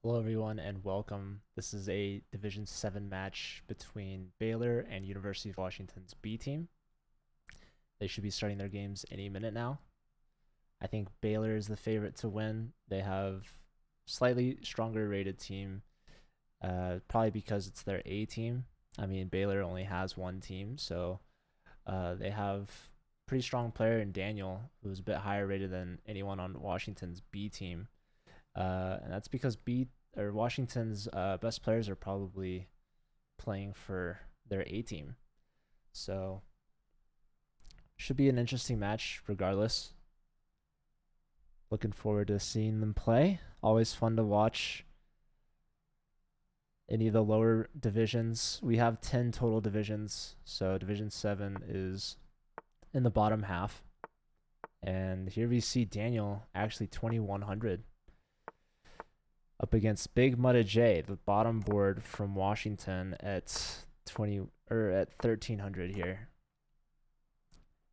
Hello, everyone, and welcome. This is a Division 7 match between Baylor and University of Washington's B team. They should be starting their games any minute now. I think Baylor is the favorite to win. They have slightly stronger rated team, probably because it's their A team. I mean, Baylor only has one team, so they have pretty strong player in Daniel, who's a bit higher rated than anyone on Washington's B team. And that's because Washington's best players are probably playing for their A team. So should be an interesting match regardless. Looking forward to seeing them play. Always fun to watch any of the lower divisions. We have 10 total divisions, so Division 7 is in the bottom half. And here we see Daniel actually 2100 up against Big Mudda J, the bottom board from Washington at 1300 here.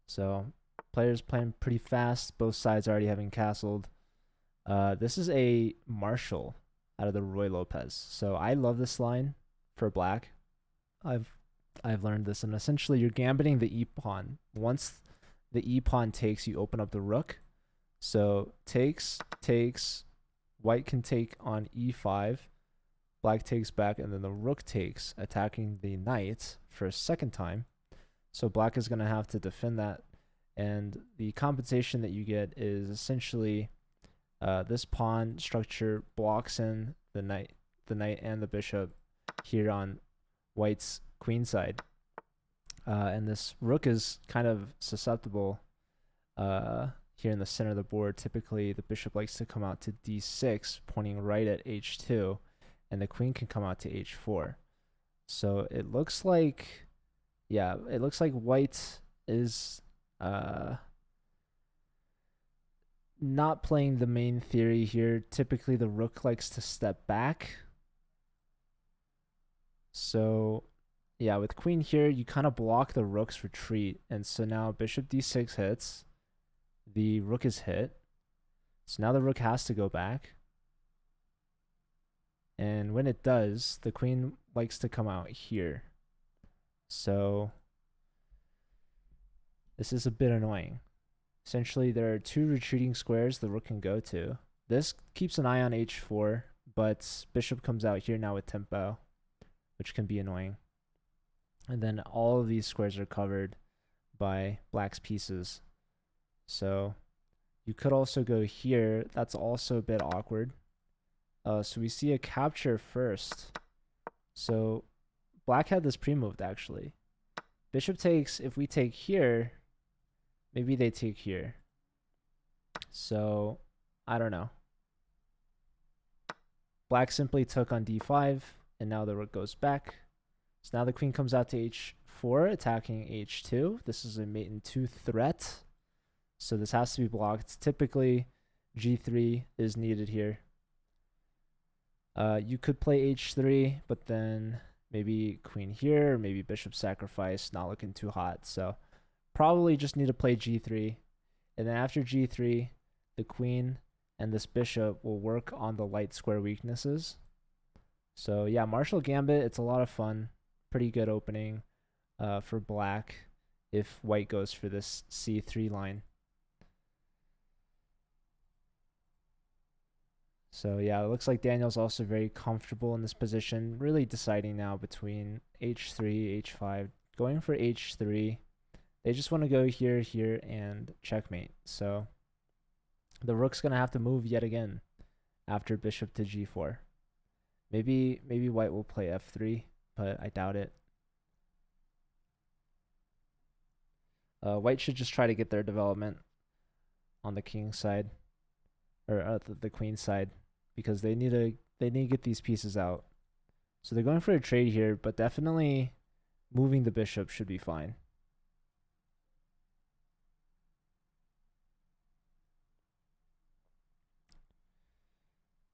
So players playing pretty fast, both sides already having castled. This is a Marshall out of the Roy Lopez. So I love this line for black. I've learned this, and essentially you're gambiting the E pawn. Once the E pawn takes, you open up the rook. So takes, white can take on E5, black takes back, and then the rook takes, attacking the knight for a second time. So black is going to have to defend that, and the compensation that you get is essentially this pawn structure blocks in the knight and the bishop here on white's queen side. And this rook is kind of susceptible here in the center of the board. Typically, the bishop likes to come out to d6, pointing right at h2, and the queen can come out to h4. So it looks like, white is not playing the main theory here. Typically, the rook likes to step back. So yeah, with queen here, you kind of block the rook's retreat. And so now bishop d6 hits. The rook is hit. So now the rook has to go back. And when it does, the queen likes to come out here. So this is a bit annoying. Essentially, there are two retreating squares the rook can go to. This keeps an eye on h4, but bishop comes out here now with tempo, which can be annoying. And then all of these squares are covered by black's pieces. So you could also go here. That's also a bit awkward. So we see a capture first. So black had this pre-moved actually. Bishop takes, if we take here, maybe they take here. So I don't know. Black simply took on d5, and now the rook goes back. So now the queen comes out to h4, attacking h2. This is a mate in 2 threat. So this has to be blocked. Typically, g3 is needed here. You could play h3, but then maybe queen here, or maybe bishop sacrifice, not looking too hot. So probably just need to play g3. And then after g3, the queen and this bishop will work on the light square weaknesses. So yeah, Marshall Gambit, it's a lot of fun. Pretty good opening for black if white goes for this c3 line. So yeah, it looks like Daniel's also very comfortable in this position, really deciding now between h3, h5, going for h3. They just want to go here, here, and checkmate. So the rook's going to have to move yet again after bishop to g4. Maybe white will play f3, but I doubt it. White should just try to get their development on the king side, or the queen side, because they need to get these pieces out. So they're going for a trade here, but definitely moving the bishop should be fine.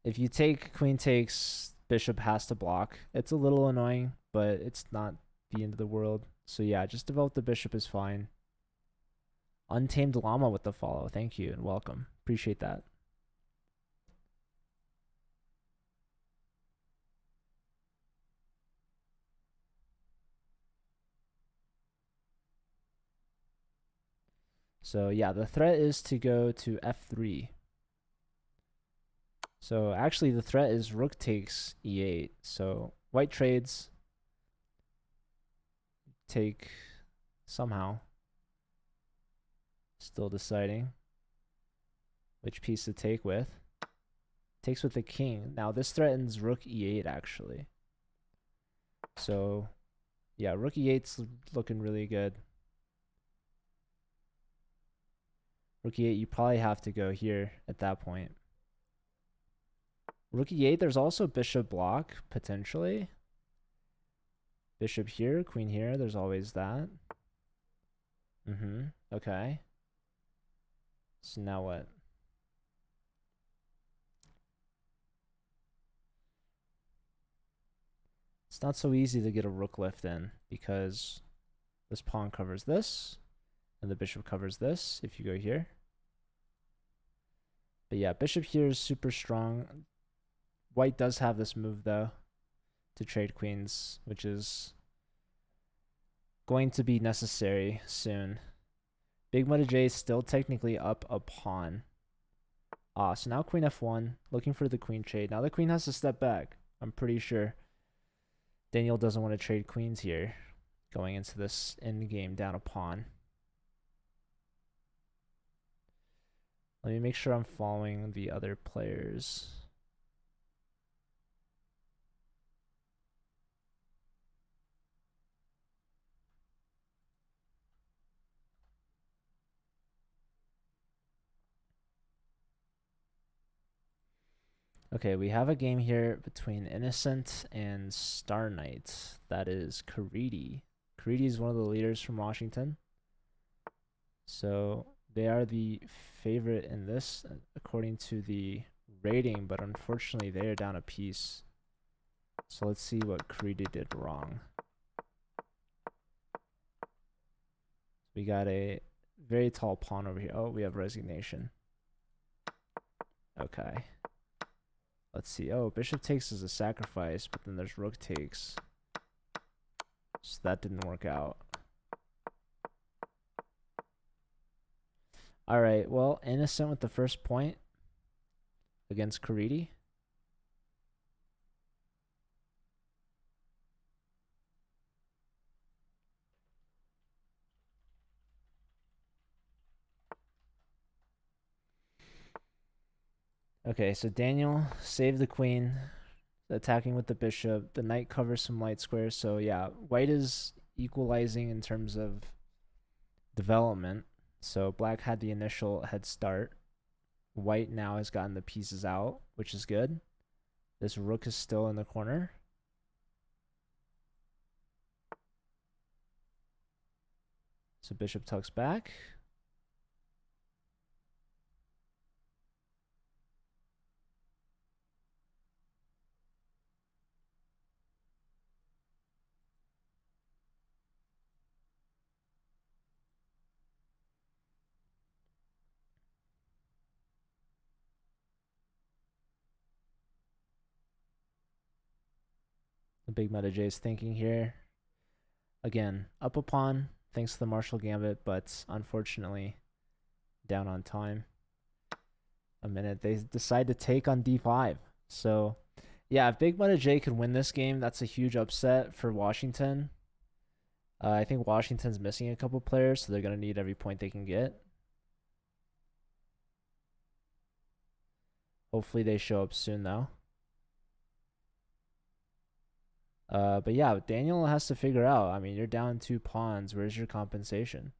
If you take queen takes, bishop has to block. It's a little annoying, but it's not the end of the world. So yeah, just develop the bishop is fine. Untamed Llama with the follow. Thank you and welcome. Appreciate that. So yeah, the threat is to go to f3. So actually the threat is rook takes e8. So white trades, take somehow. Still deciding which piece to take with. Takes with the king. Now this threatens rook e8 actually. So yeah, rook e8's looking really good. Rook e8, you probably have to go here at that point. Rook e8, there's also bishop block, potentially. Bishop here, queen here, there's always that. Okay. So now what? It's not so easy to get a rook lift in because this pawn covers this, and the bishop covers this if you go here. But yeah, bishop here is super strong. White does have this move, though, to trade queens, which is going to be necessary soon. Big Muddy J is still technically up a pawn. So now queen f1, looking for the queen trade. Now the queen has to step back. I'm pretty sure Daniel doesn't want to trade queens here, going into this endgame down a pawn. Let me make sure I'm following the other players. Okay, we have a game here between Innocent and Star Knight. That is Caridi. Caridi is one of the leaders from Washington. So they are the favorite in this, according to the rating, but unfortunately they are down a piece. So let's see what Caridi did wrong. We got a very tall pawn over here. Oh, we have resignation. Okay. Let's see. Oh, bishop takes is a sacrifice, but then there's rook takes. So that didn't work out. All right. Well, Innocent with the first point against Caridi. Okay, so Daniel saved the queen, attacking with the bishop. The knight covers some light squares. So yeah, white is equalizing in terms of development. So black had the initial head start. White now has gotten the pieces out, which is good. This rook is still in the corner. So bishop tucks back. The big meta J is thinking here. Again, up a pawn thanks to the Marshall Gambit, but unfortunately down on time. A minute. They decide to take on d5. So yeah, if Big Meta J could win this game, that's a huge upset for Washington. I think Washington's missing a couple players, so they're going to need every point they can get. Hopefully they show up soon, though. But yeah, Daniel has to figure out. I mean, you're down 2 pawns. Where's your compensation?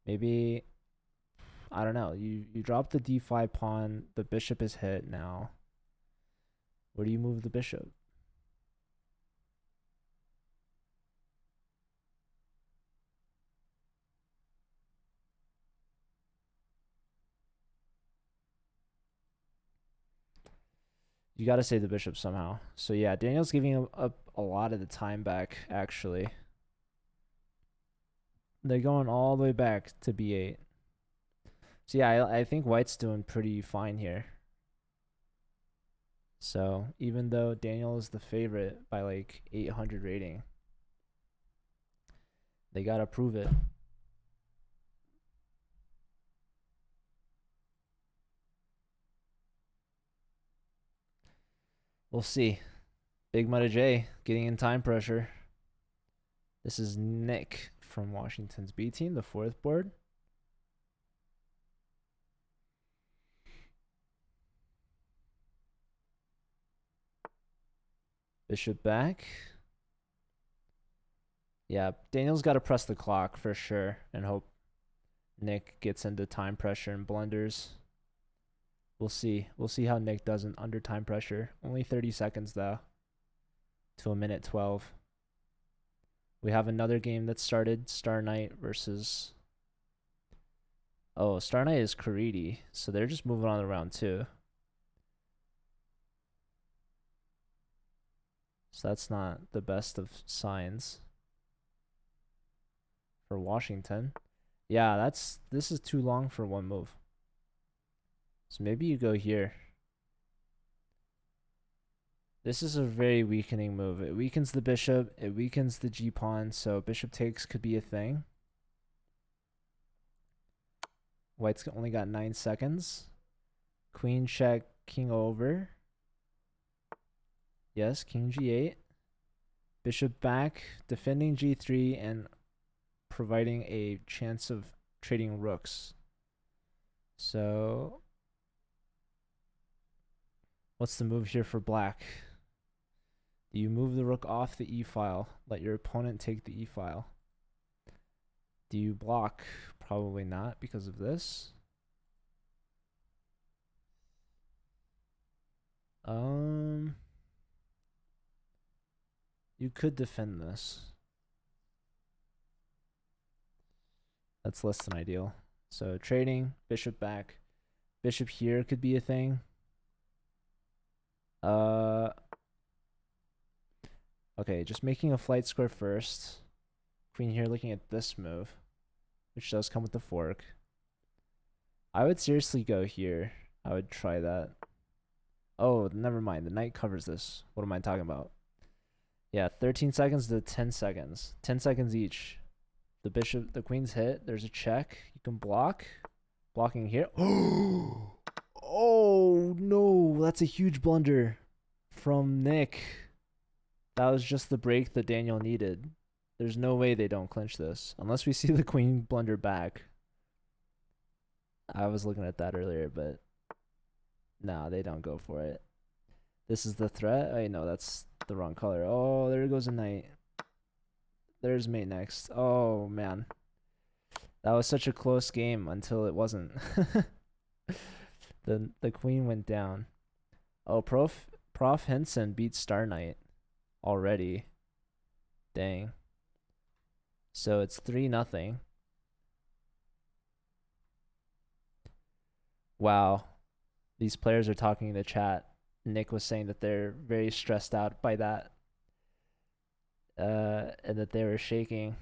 Maybe, I don't know. You drop the d5 pawn. The bishop is hit now. Where do you move the bishop? You got to save the bishop somehow. So yeah, Daniel's giving up a lot of the time back, actually. They're going all the way back to b8. So yeah, I think white's doing pretty fine here. So even though Daniel is the favorite by like 800 rating, they got to prove it. We'll see. Big Mudda J getting in time pressure. This is Nick from Washington's B team, the fourth board. Bishop back. Yeah, Daniel's got to press the clock for sure and hope Nick gets into time pressure and blunders. We'll see. We'll see how Nick does under time pressure. Only 30 seconds though. To a minute 12. We have another game that started. Star Knight versus... Oh, Star Knight is Karidi, so they're just moving on to round 2. So that's not the best of signs for Washington. Yeah, this is too long for one move. So maybe you go here. This is a very weakening move. It weakens the bishop. It weakens the g-pawn. So bishop takes could be a thing. White's only got 9 seconds. Queen check, king over. Yes, king g8. Bishop back, defending g3 and providing a chance of trading rooks. So what's the move here for black? Do you move the rook off the e-file? Let your opponent take the e-file. Do you block? Probably not because of this. You could defend this. That's less than ideal. So trading, bishop back. Bishop here could be a thing. Okay, just making a flight square first. Queen here looking at this move, which does come with the fork. I would seriously go here. I would try that. Oh, never mind. The knight covers this. What am I talking about? Yeah, 13 seconds to 10 seconds. 10 seconds each. The bishop, the queen's hit. There's a check. You can block. Blocking here. Oh, no. That's a huge blunder from Nick. That was just the break that Daniel needed. There's no way they don't clinch this. Unless we see the queen blunder back. I was looking at that earlier, but no, they don't go for it. This is the threat. Oh, no, that's the wrong color. Oh, there goes a knight. There's mate next. Oh, man. That was such a close game until it wasn't. The queen went down. Oh, Prof Henson beat Star Knight already. Dang. So it's 3-0. Wow. These players are talking in the chat. Nick was saying that they're very stressed out by that. And that they were shaking.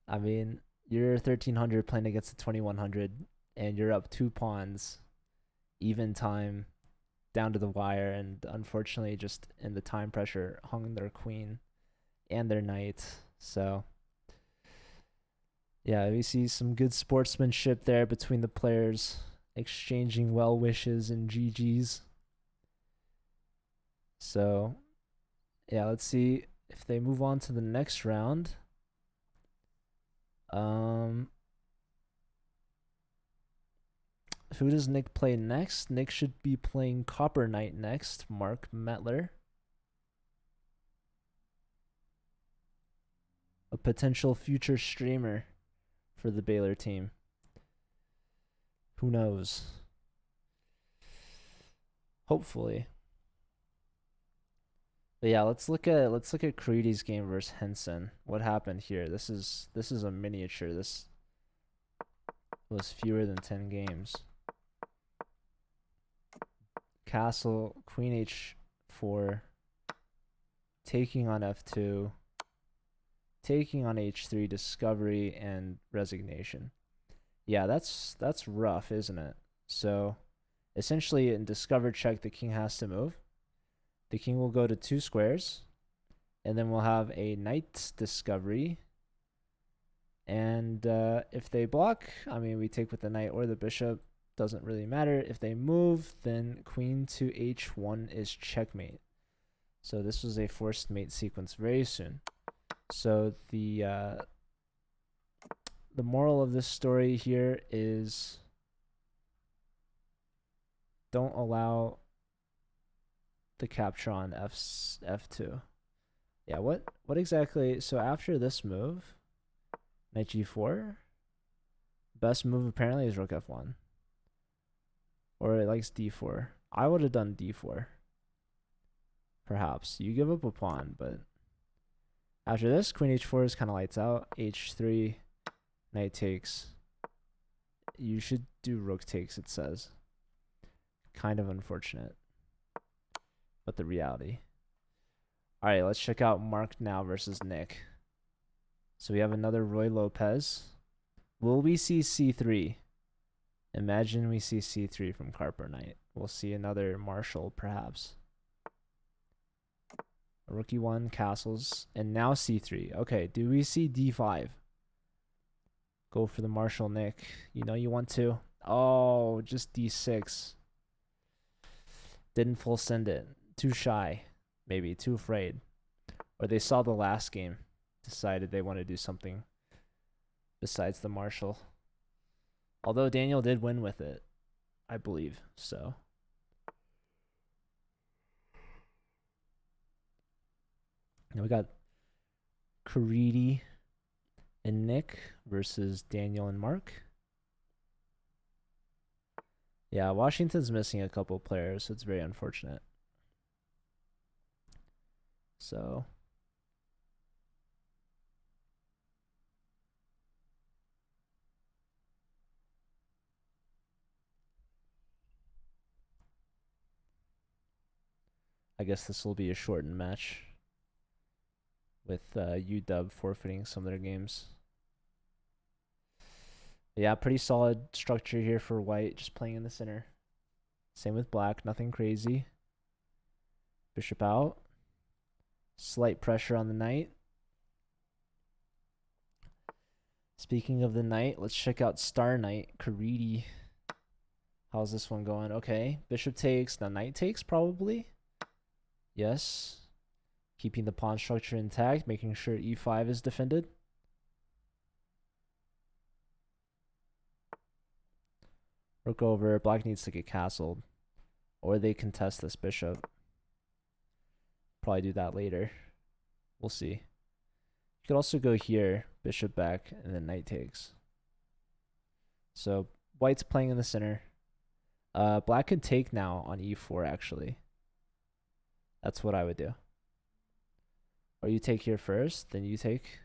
I mean, you're 1300 playing against the 2100, and you're up 2 pawns, even time, down to the wire, and unfortunately, just in the time pressure, hung their queen and their knight. So, yeah, we see some good sportsmanship there between the players, exchanging well wishes and GGs. So, yeah, let's see if they move on to the next round. Who does Nick play next? Nick should be playing Copper Knight next. Mark Metler. A potential future streamer for the Baylor team. Who knows? Hopefully. But yeah, let's look at Karidi's game versus Henson. What happened here? This is a miniature. This was fewer than 10 games. Castle, Queen H4, taking on F2, taking on H3, discovery, and resignation. Yeah, that's rough, isn't it? So essentially in discover check, the king has to move. The king will go to 2 squares, and then we'll have a knight discovery. And if they block, I mean, we take with the knight or the bishop. doesn't really matter. If they move, then queen to h1 is checkmate. So this was a forced mate sequence very soon. So the moral of this story here is don't allow the capture on f2. Yeah, what exactly? So after this move, knight g4, best move apparently is rook f1. Or it likes d4. I would have done d4. Perhaps. You give up a pawn, but after this, queen h4 is kind of lights out. h3, knight takes. You should do rook takes, it says. Kind of unfortunate, but the reality. All right, let's check out Mark now versus Nick. So we have another Roy Lopez. Will we see c3? Imagine we see c3 from Carper Knight. We'll see another Marshall, perhaps. Rook e1, castles, and now c3. Okay, do we see d5? Go for the Marshall, Nick. You know you want to. Oh, just d6. Didn't full send it. Too shy, maybe, too afraid. Or they saw the last game, decided they want to do something besides the Marshall. Although Daniel did win with it, I believe, so. Now we got Caridi and Nick versus Daniel and Mark. Yeah, Washington's missing a couple players, so it's very unfortunate. So I guess this will be a shortened match with UW forfeiting some of their games. Yeah, pretty solid structure here for white, just playing in the center. Same with black, nothing crazy. Bishop out. Slight pressure on the knight. Speaking of the knight, let's check out Star Knight, Caridi. How's this one going? Okay, bishop takes, now knight takes probably. Yes. Keeping the pawn structure intact, making sure e5 is defended. Rook over, black needs to get castled. Or they contest this bishop. Probably do that later. We'll see. You could also go here, bishop back, and then knight takes. So white's playing in the center. Black could take now on e4 actually. That's what I would do. Or you take here first, then you take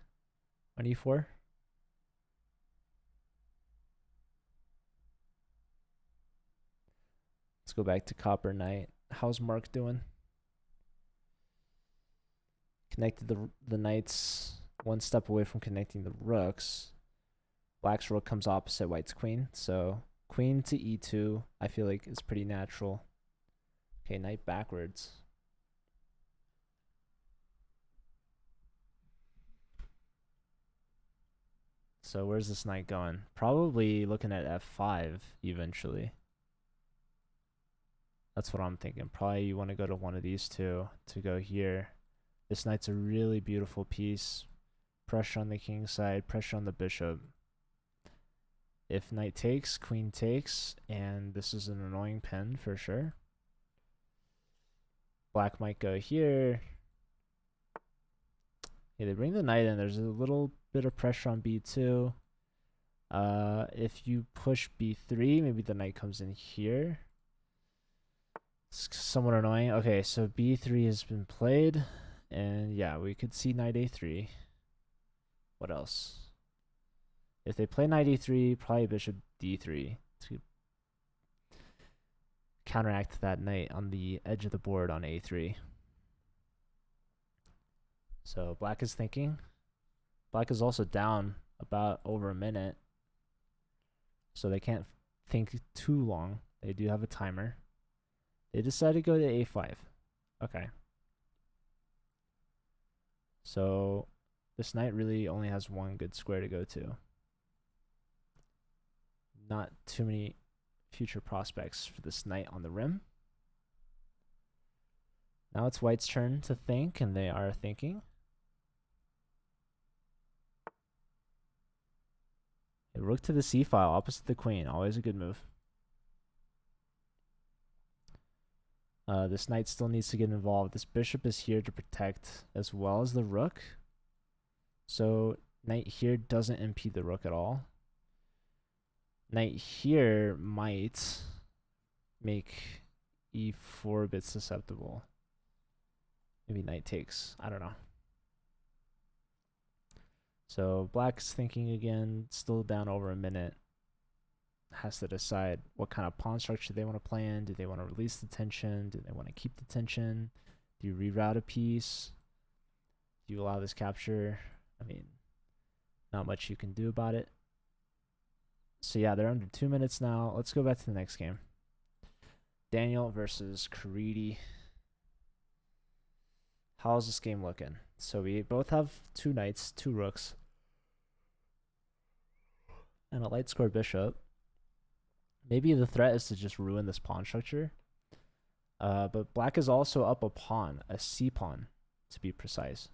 on e4. Let's go back to Copper Knight. How's Mark doing? Connected the knights one step away from connecting the rooks. Black's rook comes opposite white's queen. So queen to e2, I feel like is pretty natural. Okay, knight backwards. So where's this knight going? Probably looking at f5 eventually. That's what I'm thinking. Probably you want to go to one of these two to go here. This knight's a really beautiful piece. Pressure on the king side, pressure on the bishop. If knight takes, queen takes, and this is an annoying pin for sure. Black might go here. Okay, they bring the knight in. There's a little bit of pressure on b2. If you push b3, maybe the knight comes in here. It's somewhat annoying. Okay, so b3 has been played. And yeah, we could see knight a3. What else? If they play knight e3, probably bishop d3 to counteract that knight on the edge of the board on a3. So black is thinking. Black is also down about over a minute. So they can't think too long. They do have a timer. They decided to go to a5. Okay. So this knight really only has one good square to go to. Not too many future prospects for this knight on the rim. Now it's white's turn to think, and they are thinking. A rook to the c file opposite the queen, always a good move. This knight still needs to get involved. This bishop is here to protect as well as the rook. So knight here doesn't impede the rook at all. Knight here might make e4 a bit susceptible. Maybe knight takes. I don't know. So black's thinking again, still down over a minute. Has to decide what kind of pawn structure they want to play in. Do they want to release the tension? Do they want to keep the tension? Do you reroute a piece? Do you allow this capture? I mean, not much you can do about it. So yeah, they're under 2 minutes now. Let's go back to the next game. Daniel versus Karidi. How's this game looking? So we both have 2 knights, 2 rooks, and a light square bishop. Maybe the threat is to just ruin this pawn structure. But black is also up a pawn, a c pawn, to be precise.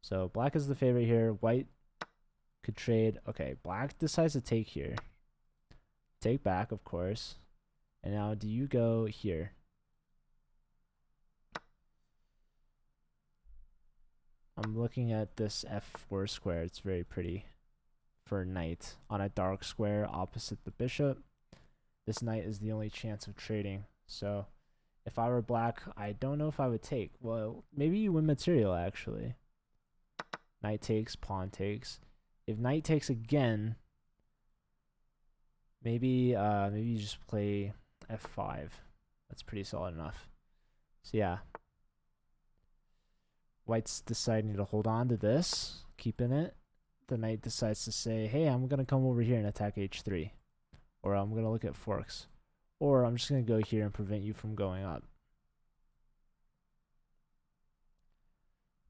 So black is the favorite here. White could trade. Okay, black decides to take here. Take back, of course. And now do you go here? I'm looking at this f4 square. It's very pretty for a knight on a dark square opposite the bishop. This knight is the only chance of trading. So if I were black, I don't know if I would take. Well, maybe you win material, actually. Knight takes, pawn takes. If knight takes again, maybe you just play f5. That's pretty solid enough. So yeah. White's deciding to hold on to this, keeping it. The knight decides to say, hey, I'm going to come over here and attack h3. Or I'm going to look at forks. Or I'm just going to go here and prevent you from going up.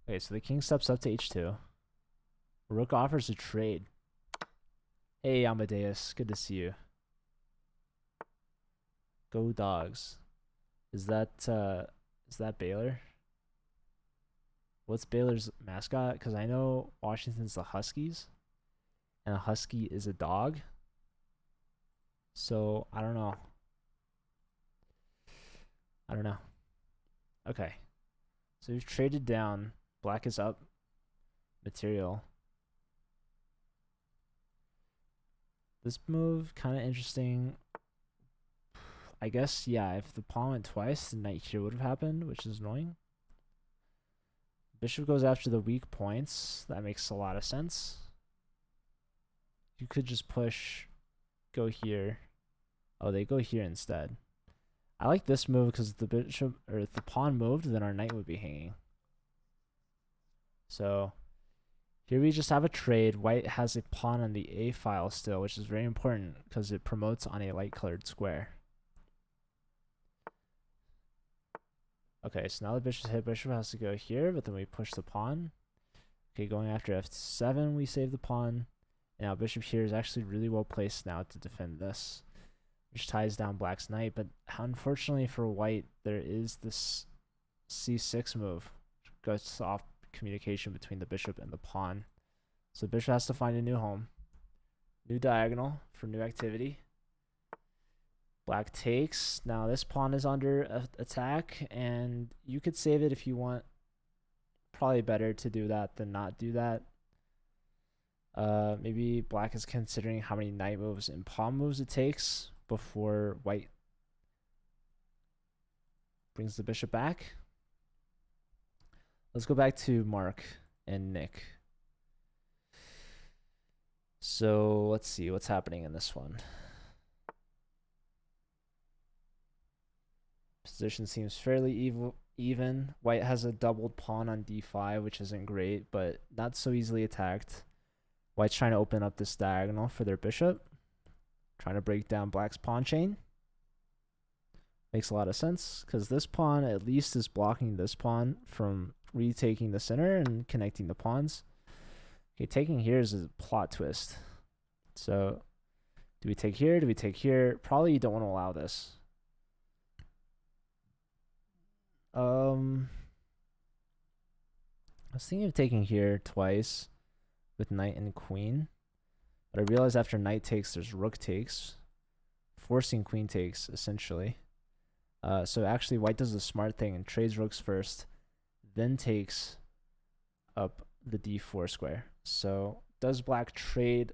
Okay, so the king steps up to h2. Rook offers a trade. Hey, Amadeus. Good to see you. Go Dogs. Is that Baylor? What's Baylor's mascot? Because I know Washington's the Huskies. And a husky is a dog. So, I don't know. Okay. So we've traded down. Black is up. Material. This move, kind of interesting. I guess, yeah, if the pawn went twice, the knight here would have happened, which is annoying. Bishop goes after the weak points. That makes a lot of sense. You could just push, go here. Oh, they go here instead. I like this move because the bishop, or if the pawn moved, then our knight would be hanging. So here we just have a trade. White has a pawn on the A file still, which is very important because it promotes on a light colored square. Okay, so now the bishop's hit. Bishop has to go here, but then we push the pawn. Okay, going after f7, we save the pawn. And now bishop here is actually really well placed now to defend this, which ties down black's knight. But unfortunately for white, there is this c6 move, which cuts off communication between the bishop and the pawn. So the bishop has to find a new home. New diagonal for new activity. Black takes. Now this pawn is under attack, and you could save it if you want. Probably better to do that than not do that. Maybe black is considering how many knight moves and pawn moves it takes before white brings the bishop back. Let's go back to Mark and Nick. So let's see what's happening in this one. Position seems fairly even. White has a doubled pawn on d5, which isn't great, but not so easily attacked. White's trying to open up this diagonal for their bishop, trying to break down black's pawn chain. Makes a lot of sense, because this pawn at least is blocking this pawn from retaking the center and connecting the pawns. Okay, taking here is a plot twist. So Do we take here? Do we take here? Probably you don't want to allow this. I was thinking of taking here twice with knight and queen, but I realized after knight takes, there's rook takes, forcing queen takes essentially. So actually, white does the smart thing and trades rooks first, then takes up the d4 square. So does black trade?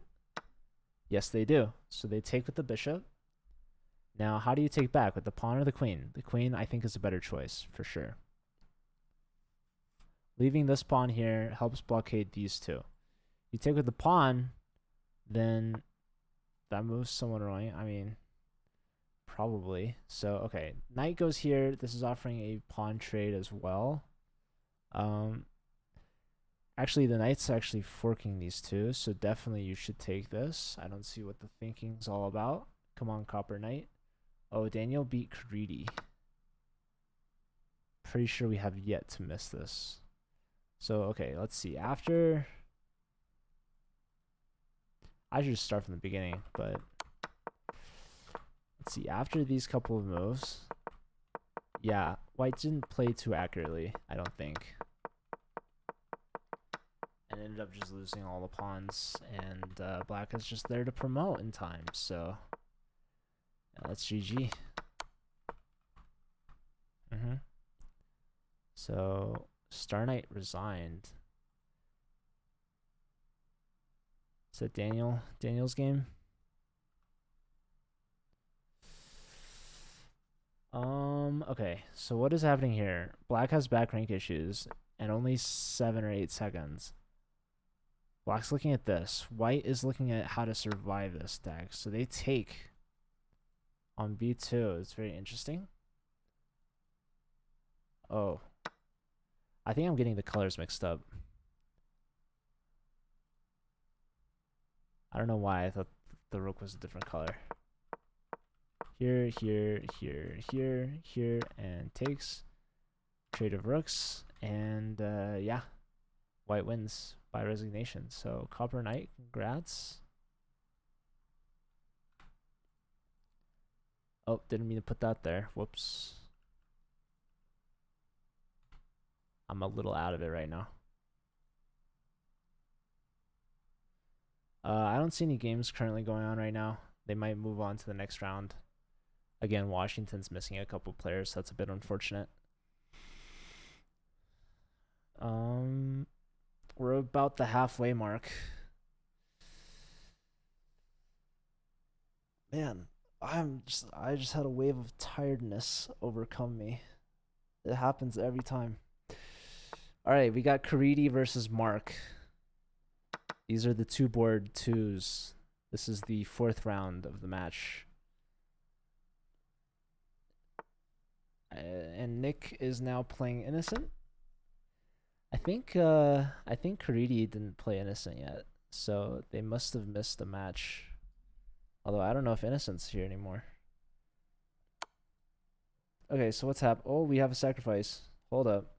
Yes, they do. So they take with the bishop. Now, how do you take back, with the pawn or the queen? The queen, I think, is a better choice for sure. Leaving this pawn here helps blockade these two. You take with the pawn, then that moves somewhat annoying. I mean, probably. So, okay, knight goes here. This is offering a pawn trade as well. Actually, the knight's actually forking these two, so definitely you should take this. I don't see what the thinking's all about. Come on, copper knight. Oh, Daniel beat Caridi. Pretty sure we have yet to miss this. So, okay, let's see. After... I should just start from the beginning, but... Let's see. After these couple of moves... Yeah, white didn't play too accurately, I don't think. And ended up just losing all the pawns, and black is just there to promote in time, so... Yeah, that's GG. So, Star Knight resigned. Is that Daniel's game? Okay, so what is happening here? Black has back rank issues and only 7 or 8 seconds. Black's looking at this. White is looking at how to survive this deck. So they take on b2. It's very interesting. Oh. I think I'm getting the colors mixed up. I don't know why I thought the rook was a different color. Here, here, here, here, here, and takes. Trade of rooks, and yeah, white wins by resignation. So copper knight, congrats. Oh, didn't mean to put that there. Whoops. I'm a little out of it right now. I don't see any games currently going on right now. They might move on to the next round. Again, Washington's missing a couple players, so that's a bit unfortunate. We're about the halfway mark. Man, I just had a wave of tiredness overcome me. It happens every time. All right, we got Caridi versus Mark. These are the two board twos. This is the 4th round of the match. And Nick is now playing Innocent. I think Caridi didn't play Innocent yet, so they must have missed the match. Although I don't know if Innocent's here anymore. Okay, so what's happened? Oh, we have a sacrifice. Hold up.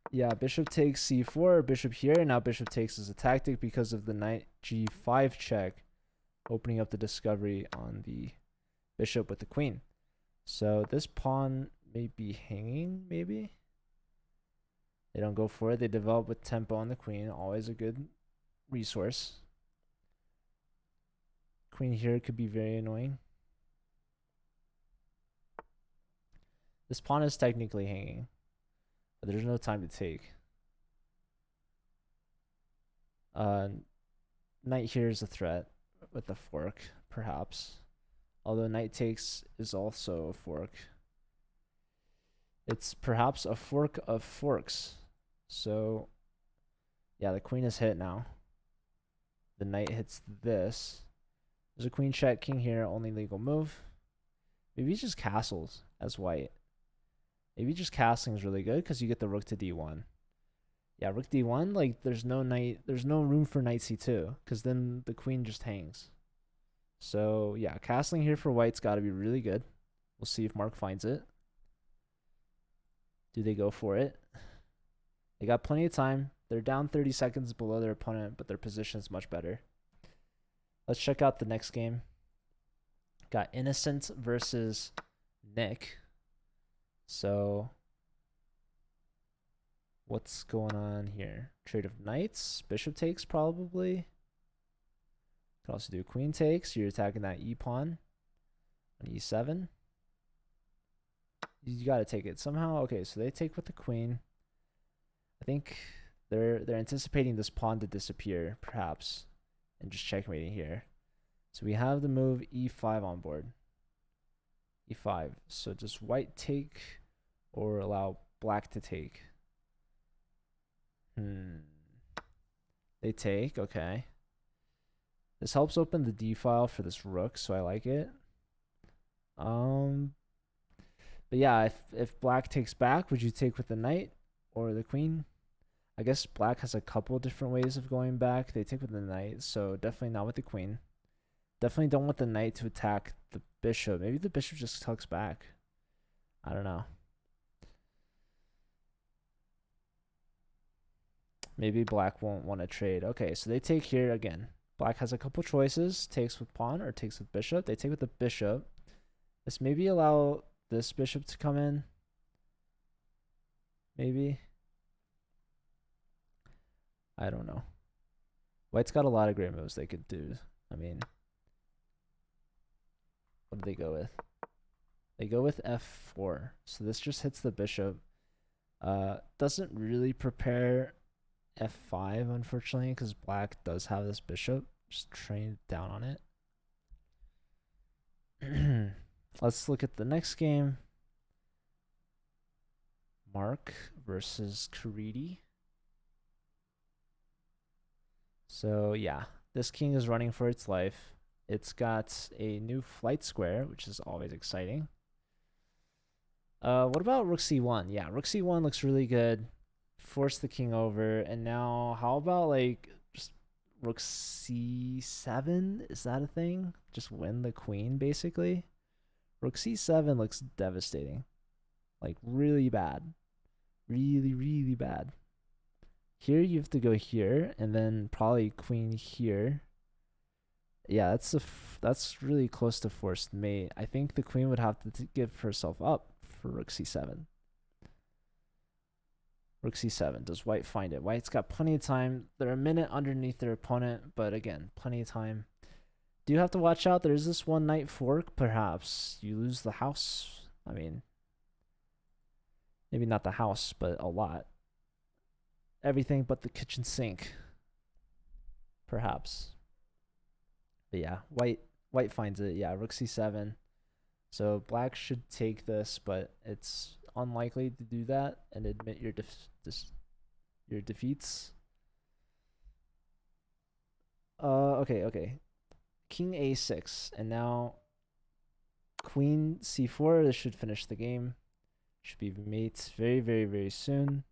Yeah, bishop takes c4, bishop here. Now bishop takes as a tactic because of the knight g5 check, opening up the discovery on the bishop with the queen. So this pawn may be hanging, maybe? They don't go for it. They develop with tempo on the queen. Always a good resource. Queen here could be very annoying. This pawn is technically hanging, but there's no time to take. Knight here is a threat with a fork, perhaps. Although knight takes is also a fork. It's perhaps a fork of forks. So, yeah, the queen is hit now. The knight hits this. There's a queen check, king here, only legal move. Maybe he just castles as white. Maybe just castling is really good because you get the rook to d1. Yeah, rook d1, like there's no room for knight c2 because then the queen just hangs. So yeah, castling here for white's got to be really good. We'll see if Mark finds it. Do they go for it? They got plenty of time. They're down 30 seconds below their opponent, but their position is much better. Let's check out the next game. Got Innocent versus Nick. So what's going on here? Trade of knights, bishop takes probably. Could also do queen takes. You're attacking that e pawn on e7. You got to take it somehow. Okay, so they take with the queen. I think they're anticipating this pawn to disappear, perhaps, and just checkmating here. So we have the move e5 on board. e5. So does white take or allow black to take? They take, okay. This helps open the d file for this rook, so I like it. But yeah, if black takes back, would you take with the knight or the queen? I guess black has a couple different ways of going back. They take with the knight, so definitely not with the queen. Definitely don't want the knight to attack the bishop. Maybe the bishop just tucks back. I don't know. Maybe black won't want to trade. Okay, so they take here again. Black has a couple choices. Takes with pawn or takes with bishop. They take with the bishop. This maybe allow this bishop to come in. Maybe. I don't know. White's got a lot of great moves they could do. I mean, what do they go with? They go with f4. So this just hits the bishop. Doesn't really prepare f5, unfortunately, because black does have this bishop. Just train down on it. Let's look at the next game. Mark versus Karidi. So yeah, this king is running for its life. It's got a new flight square, which is always exciting. What about rook c1? Yeah, rook c1 looks really good. Force the king over, and now how about like just rook c7? Is that a thing? Just win the queen, basically. Rook c7 looks devastating. Like, really bad. Really, really bad. Here you have to go here, and then probably queen here. Yeah, that's really close to forced mate. I think the queen would have to give herself up for rook c7. Rook c7. Does white find it? White's got plenty of time. They're a minute underneath their opponent, but again, plenty of time. Do you have to watch out? There's this one knight fork. Perhaps you lose the house. I mean, maybe not the house, but a lot. Everything but the kitchen sink. Perhaps. But yeah, white finds it. Yeah, rook c7. So black should take this, but it's unlikely to do that and admit your defeats. Okay. King a6, and now queen c4. This should finish the game. Should be mates very, very, very soon.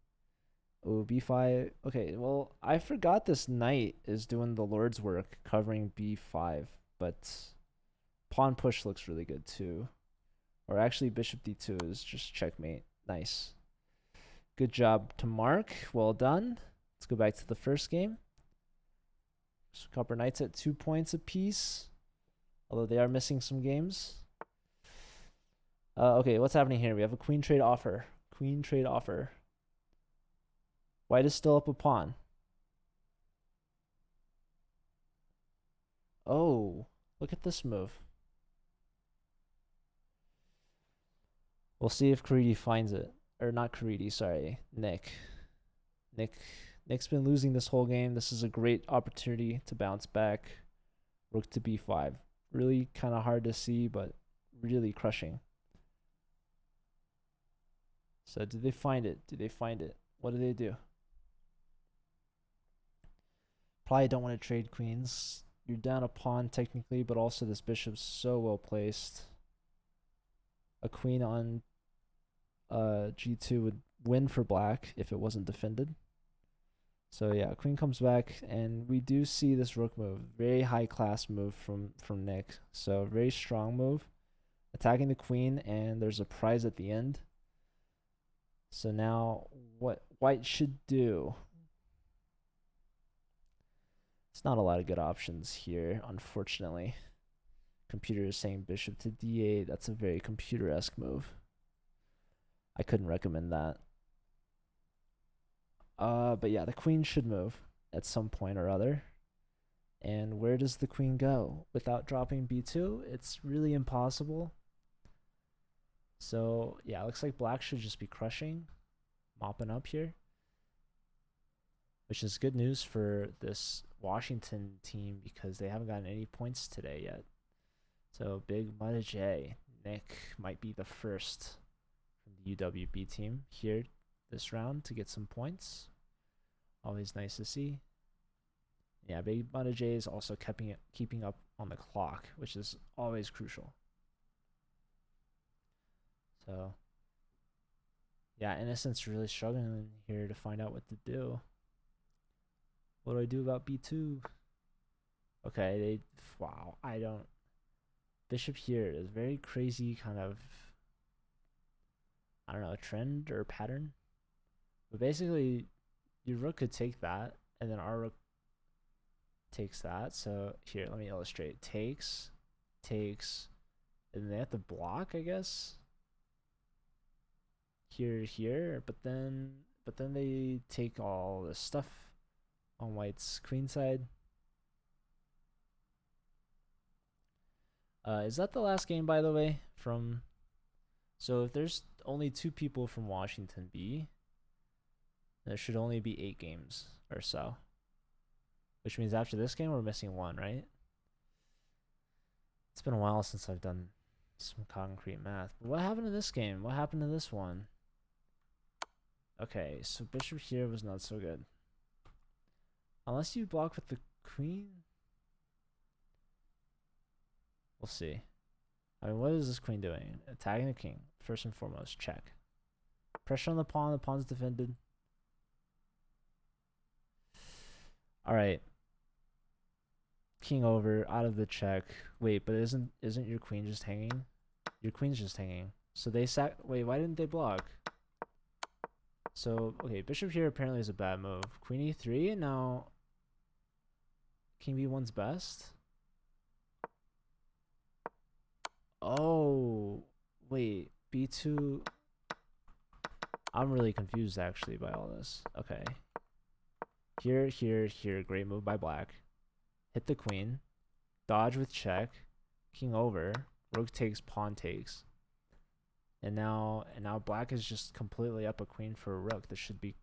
Oh, b5. Okay, well, I forgot this knight is doing the Lord's work, covering b5, but pawn push looks really good too. Or actually, bishop d2 is just checkmate. Nice. Good job to Mark. Well done. Let's go back to the first game. So copper knights at 2 points apiece, although they are missing some games. Okay, what's happening here? We have a queen trade offer. Queen trade offer. White is still up a pawn. Oh, look at this move. We'll see if Karidi finds it. Or not Karidi, sorry. Nick's been losing this whole game. This is a great opportunity to bounce back. Rook to b5. Really kind of hard to see, but really crushing. So did they find it? Do they find it? What do they do? Probably don't want to trade queens. You're down a pawn technically, but also this bishop's so well placed. A queen on g2 would win for black if it wasn't defended. So yeah, queen comes back, and we do see this rook move. Very high class move from Nick. So very strong move. Attacking the queen, and there's a prize at the end. So now what white should do? It's not a lot of good options here, unfortunately. Computer is saying bishop to d8. That's a very computer-esque move. I couldn't recommend that. But yeah, the queen should move at some point or other. And where does the queen go without dropping b2? It's really impossible. So yeah, looks like black should just be crushing, mopping up here, which is good news for this Washington team because they haven't gotten any points today yet. So big Mudda J. Nick might be the first from the UWB team here this round to get some points. Always nice to see. Yeah, big Mudda J is also keeping up on the clock, which is always crucial. So yeah, Innocent's really struggling here to find out what to do. What do I do about b2? Okay, wow, I don't. Bishop here is very crazy kind of, I don't know, trend or pattern. But basically, your rook could take that, and then our rook takes that. So here, let me illustrate. Takes, and then they have to block, I guess. Here, but then they take all this stuff on white's queen side. Is that the last game, by the way? So if there's only 2 people from Washington B, there should only be 8 games or so. Which means after this game, we're missing 1, right? It's been a while since I've done some concrete math. But what happened in this game? What happened in this one? Okay, so bishop here was not so good. Unless you block with the queen? We'll see. I mean, what is this queen doing? Attacking the king. First and foremost, check. Pressure on the pawn's defended. Alright. King over, out of the check. Wait, but isn't your queen just hanging? Your queen's just hanging. So they wait, why didn't they block? So, okay, bishop here apparently is a bad move. Queen e3, and now king b1's best? Oh, wait, b2. I'm really confused actually by all this. Okay. Here, great move by black. Hit the queen. Dodge with check. King over. Rook takes, pawn takes. And now black is just completely up a queen for a rook. This should be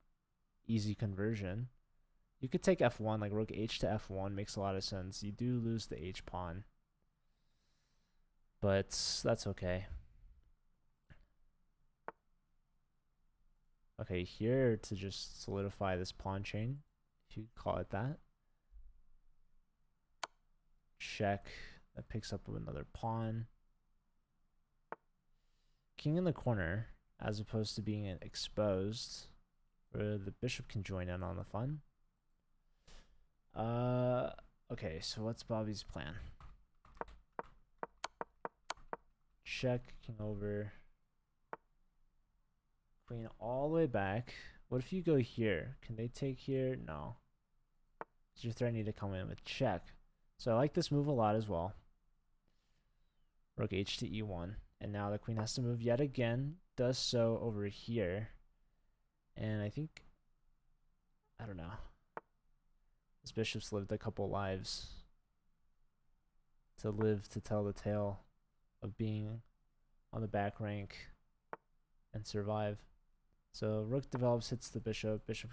easy conversion. You could take f1, like rook h to f1 makes a lot of sense. You do lose the h pawn, but that's okay. Okay, here to just solidify this pawn chain, if you call it that. Check. That picks up another pawn. King in the corner, as opposed to being exposed, where the bishop can join in on the fun. Okay, so what's Bobby's plan? Check, king over. Queen all the way back. What if you go here? Can they take here? No. So you're threatening to come in with check. So I like this move a lot as well. Rook h to e1. And now the queen has to move yet again. Does so over here. And I think, I don't know. This bishop's lived a couple lives. To live to tell the tale of being on the back rank and survive. So rook develops, hits the bishop. Bishop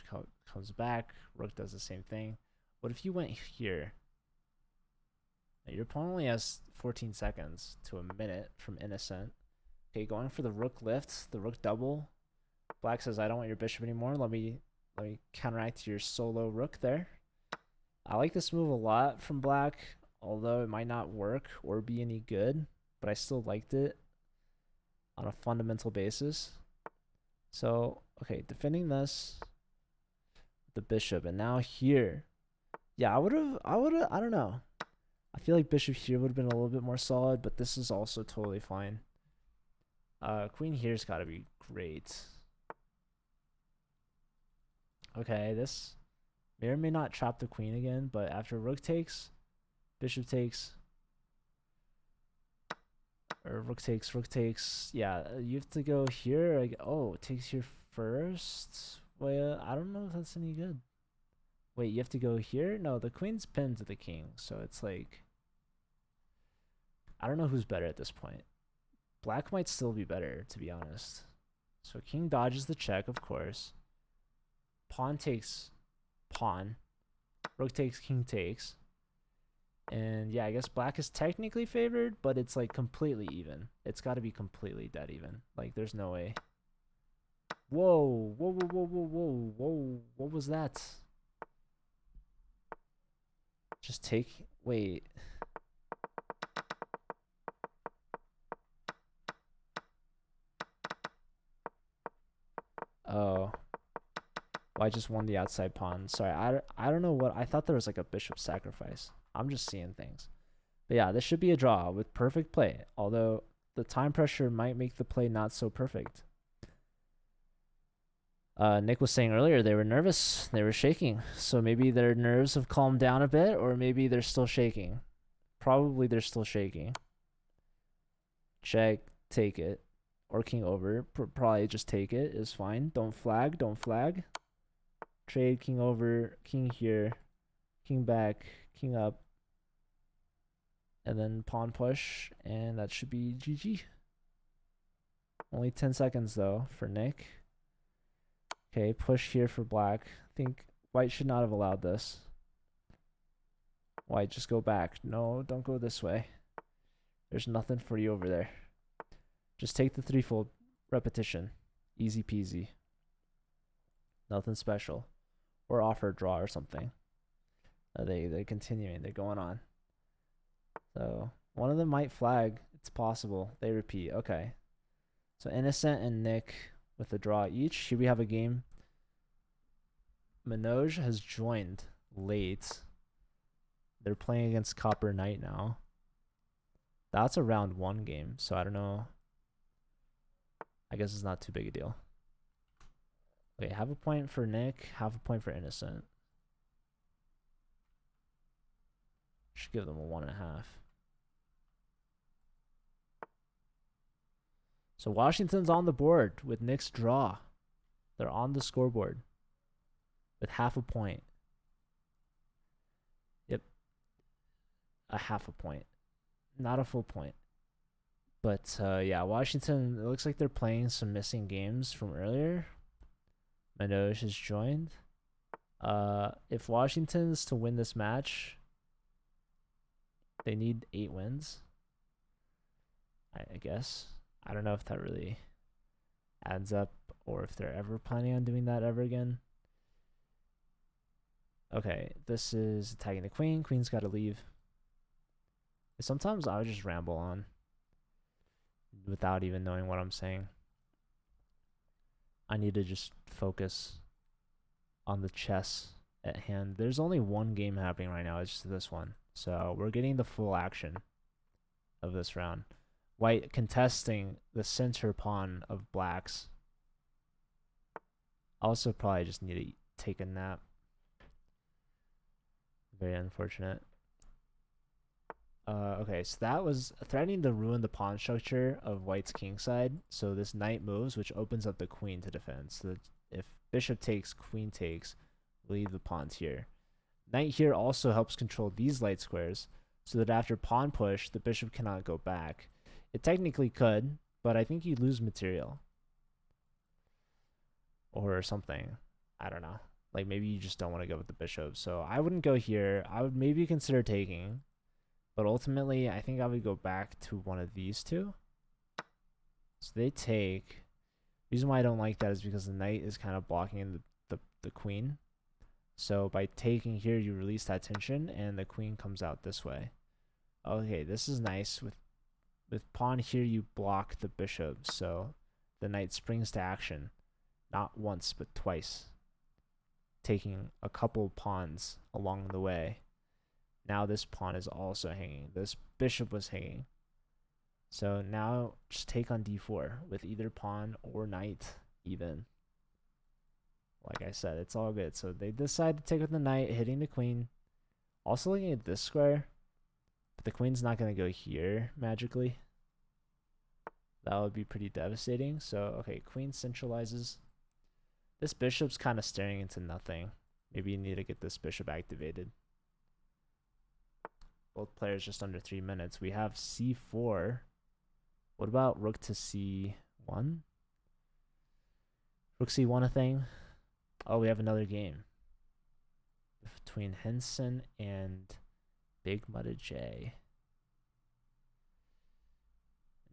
comes back. Rook does the same thing. What if you went here? Now, your opponent only has 14 seconds to a minute from innocent. Okay, going for the rook lift, the rook double. Black says, I don't want your bishop anymore. Let me counteract your solo rook there. I like this move a lot from black, although it might not work or be any good, but I still liked it on a fundamental basis. So, okay, defending this, the bishop, and now here. Yeah, I don't know. I feel like bishop here would have been a little bit more solid, but this is also totally fine. Queen here's got to be great. Okay, this May or may not trap the queen again, but after rook takes, bishop takes, or rook takes. Yeah, you have to go here. Like, oh, it takes here first. Wait, I don't know if that's any good. Wait, you have to go here? No, the queen's pinned to the king, so it's like, I don't know who's better at this point. Black might still be better, to be honest. So king dodges the check, of course. Pawn takes pawn. Rook takes, king takes. And yeah, I guess black is technically favored, but it's like completely even. It's got to be completely dead even. Like, there's no way. Whoa, whoa, whoa, whoa, whoa, whoa, whoa. What was that? Just take, wait. Oh. Well, I just won the outside pawn. Sorry, I don't know what, I thought there was like a bishop sacrifice. I'm just seeing things. But yeah, this should be a draw with perfect play, although the time pressure might make the play not so perfect. Nick was saying earlier they were nervous, they were shaking, so maybe their nerves have calmed down a bit, or maybe they're still shaking. Probably they're still shaking. Check, take it, or king over. Probably just take it is fine. Don't flag, don't flag. Trade, king over, king here, king back, king up, and then pawn push, and that should be GG. Only 10 seconds though for Nick. Okay, push here for black. I think white should not have allowed this. White, just go back. No, don't go this way. There's nothing for you over there. Just take the threefold repetition. Easy peasy. Nothing special. Or offer a draw or something. They're continuing. They're going on. So one of them might flag. It's possible. They repeat. Okay. So Innocent and Nick with a draw each. Here we have a game. Manoj has joined late. They're playing against Copper Knight now. That's a round 1 game, so I don't know. I guess it's not too big a deal. Okay, half a point for Nick, half a point for Innocent. Should give them a 1.5. So Washington's on the board with Nick's draw. They're on the scoreboard with half a point. Yep. A half a point. Not a full point. But yeah, Washington, it looks like they're playing some missing games from earlier. Manoj has joined. If Washington's to win this match, they need 8 wins. I guess. I don't know if that really adds up or if they're ever planning on doing that ever again. Okay, this is attacking the queen. Queen's got to leave. Sometimes I would just ramble on without even knowing what I'm saying. I need to just focus on the chess at hand. There's only one game happening right now. It's just this one. So we're getting the full action of this round. White contesting the center pawn of blacks. Also probably just need to take a nap. Very unfortunate. Okay, so that was threatening to ruin the pawn structure of white's king side. So this knight moves, which opens up the queen to defend. So that if bishop takes, queen takes, leave the pawns here. Knight here also helps control these light squares, so that after pawn push, the bishop cannot go back. It technically could, but I think you lose material. Or something. I don't know. Like maybe you just don't want to go with the bishop. So I wouldn't go here. I would maybe consider taking. But ultimately, I think I would go back to one of these two. So they take. The reason why I don't like that is because the knight is kind of blocking the queen. So by taking here, you release that tension, and the queen comes out this way. Okay, this is nice. With pawn here, you block the bishop, so the knight springs to action. Not once, but twice. Taking a couple pawns along the way. Now this pawn is also hanging. This bishop was hanging. So now just take on d4 with either pawn or knight even. like I said, it's all good. So they decide to take with the knight, hitting the queen. Also looking at this square, but the queen's not going to go here magically. That would be pretty devastating. So, okay, queen centralizes. This bishop's kind of staring into nothing. Maybe you need to get this bishop activated. Both players just under 3 minutes. We have c4. What about rook to c1? Rook c1 a thing? Oh, we have another game between Henson and Big Mudda J.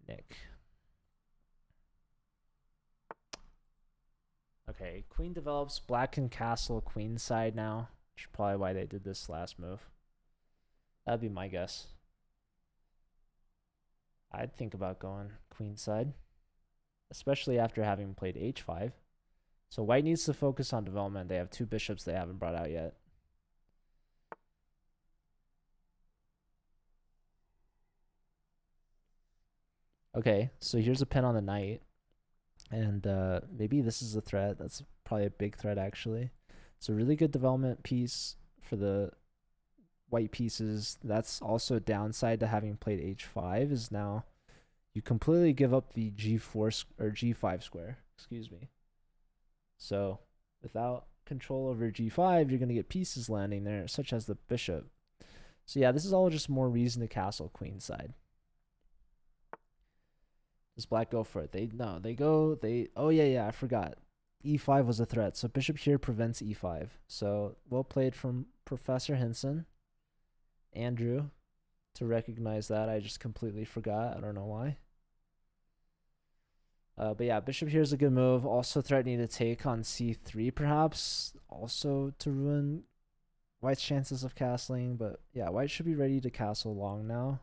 Nick. Okay, queen develops. Black can castle queen side now. Which is probably why they did this last move. That'd be my guess. I'd think about going queen side, especially after having played h5. So white needs to focus on development. They have 2 bishops they haven't brought out yet. Okay, so here's a pin on the knight. And maybe this is a threat. That's probably a big threat, actually. It's a really good development piece for the white pieces. That's also a downside to having played h5 is now you completely give up the g4 or g5 square. Excuse me. So without control over g5, you're going to get pieces landing there, such as the bishop. So yeah, this is all just more reason to castle queen side. Does black go for it? Oh yeah, I forgot. E5 was a threat, so bishop here prevents e5. So well played from Professor Henson, Andrew, to recognize that. I just completely forgot. I don't know why. But yeah, bishop here is a good move. Also threatening to take on c3 perhaps, also to ruin white's chances of castling. But yeah, white should be ready to castle long now.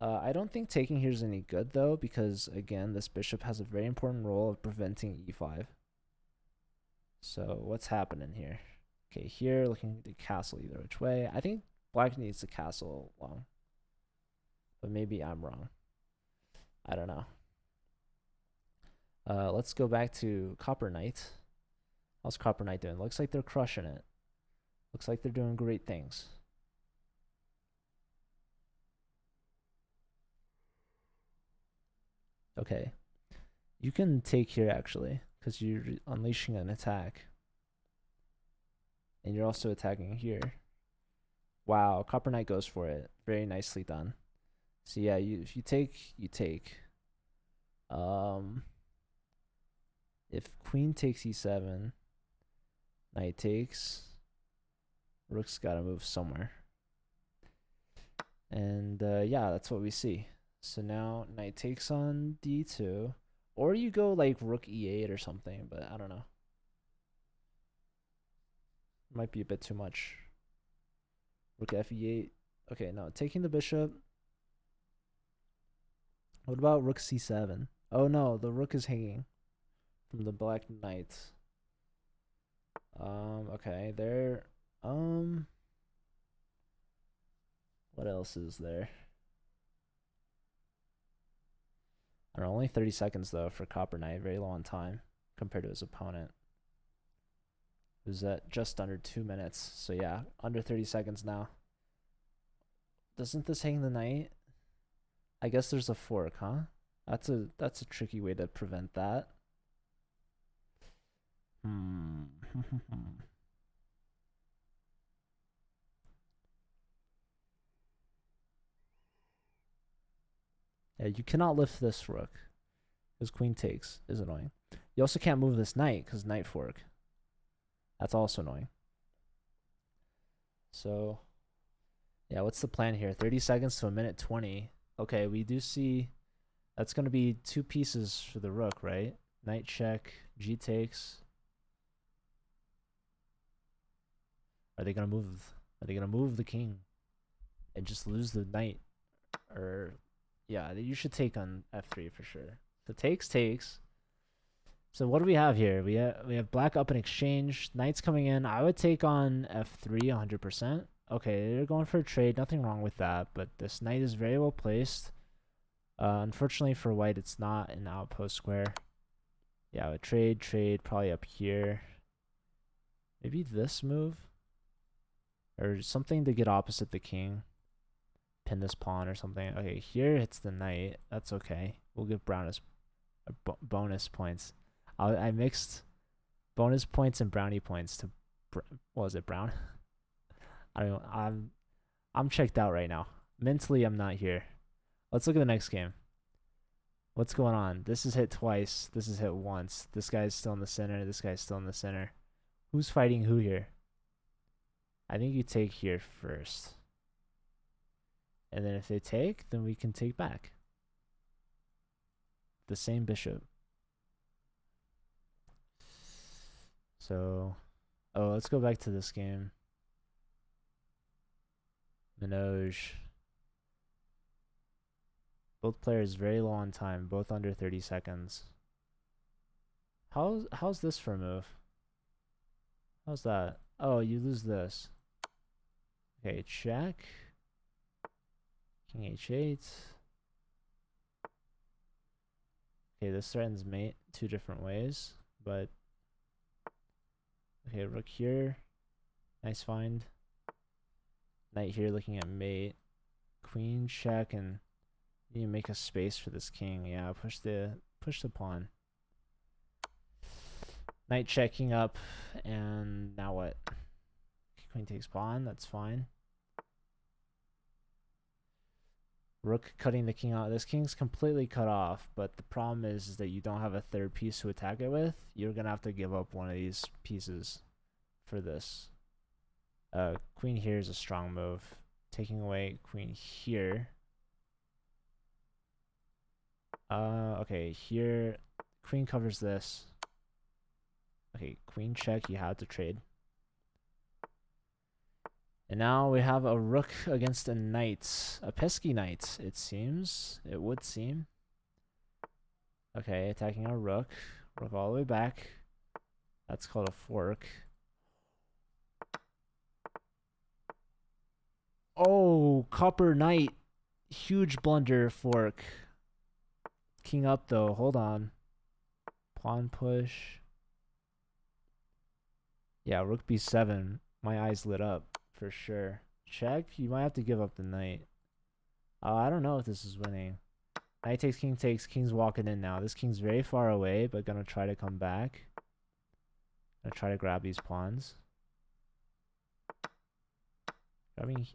I don't think taking here is any good, though, because, again, this bishop has a very important role of preventing e5. So what's happening here? Okay, here, looking to castle either which way. I think black needs to castle long. But maybe I'm wrong. I don't know. Let's go back to Copper Knight. How's Copper Knight doing? Looks like they're crushing it. Looks like they're doing great things. Okay, you can take here actually, because you're unleashing an attack. And you're also attacking here. Wow, Copper Knight goes for it. Very nicely done. So yeah, if you take, you take. If queen takes e7, knight takes, rook's gotta move somewhere. And yeah, that's what we see. So now knight takes on d2, or you go like rook e8 or something, but I don't know. Might be a bit too much. Rook f8. Okay, no, taking the bishop. What about rook c7? Oh no, the rook is hanging from the black knight. Okay, there. What else is there? I don't know, only 30 seconds though for Copper Knight, very low on time compared to his opponent, who's at just under 2 minutes. So yeah, under 30 seconds now. Doesn't this hang the knight? I guess there's a fork, huh? That's a tricky way to prevent that. Yeah, you cannot lift this rook because queen takes is annoying. You also can't move this knight because knight fork. That's also annoying. So, yeah, what's the plan here? 30 seconds to a minute 20. Okay, we do see that's going to be 2 pieces for the rook, right? Knight check, g takes. Are they going to move the king and just lose the knight? Or yeah, you should take on f3 for sure. So takes. So what do we have here? We have black up in exchange. Knight's coming in. I would take on f3 100%. Okay, they're going for a trade. Nothing wrong with that. But this knight is very well placed. Unfortunately for white, it's not an outpost square. Yeah, I would trade probably up here. Maybe this move? Or something to get opposite the king. Pin this pawn or something. Okay, here it's the knight. That's okay. We'll give brown as bonus points. I mixed bonus points and brownie points to what was it, brown? I don't know. I'm checked out right now. Mentally, I'm not here. Let's look at the next game. What's going on? This is hit twice. This is hit once. This guy's still in the center. This guy's still in the center. Who's fighting who here? I think you take here first. And then if they take, then we can take back. The same bishop. So, oh, let's go back to this game. Manoj. Both players very low on time, both under 30 seconds. How's this for a move? How's that? Oh, you lose this. Okay, check. King h8. Okay, this threatens mate two different ways, but okay, rook here. Nice find. Knight here looking at mate. Queen check, and you make a space for this king. Yeah, push the pawn. Knight checking up, and now what? Queen takes pawn, that's fine. Rook cutting the king out. This king's completely cut off, but the problem is that you don't have a third piece to attack it with. You're gonna have to give up one of these pieces for this. Queen here is a strong move. Taking away queen here. Okay, here queen covers this. Okay, queen check, you have to trade. And now we have a rook against a knight. A pesky knight, it seems. It would seem. Okay, attacking our rook. Rook all the way back. That's called a fork. Oh, copper knight. Huge blunder, fork. King up though, hold on. Pawn push. Yeah, rook b7. My eyes lit up for sure. Check. You might have to give up the knight. I don't know if this is winning. Knight takes, king's walking in now. This king's very far away, but gonna try to come back. Gonna try to grab these pawns. Grabbing.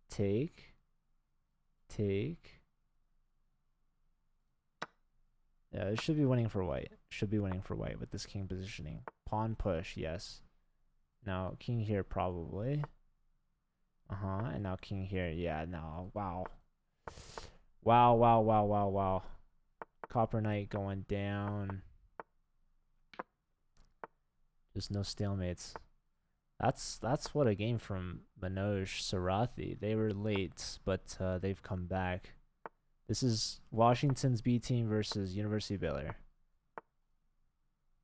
Take. Yeah, it should be winning for white. Should be winning for white with this king positioning. Pawn push, yes. Now king here probably. And now king here. Yeah, no. Wow. Wow. Copper knight going down. Just no stalemates. That's what a game from Manoj Sarathi. They were late, but they've come back. This is Washington's B team versus University of Baylor.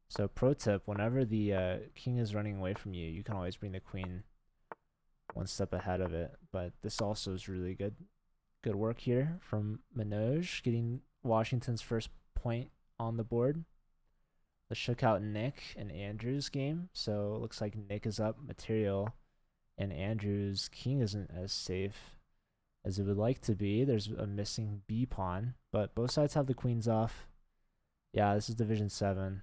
So pro tip, whenever the king is running away from you, you can always bring the queen one step ahead of it. But this also is really good work here from Manoj, getting Washington's first point on the board. Let's check out Nick and Andrew's game. So it looks like Nick is up material, and Andrew's king isn't as safe as it would like to be. There's a missing B pawn, but both sides have the queens off. Yeah, this is Division 7.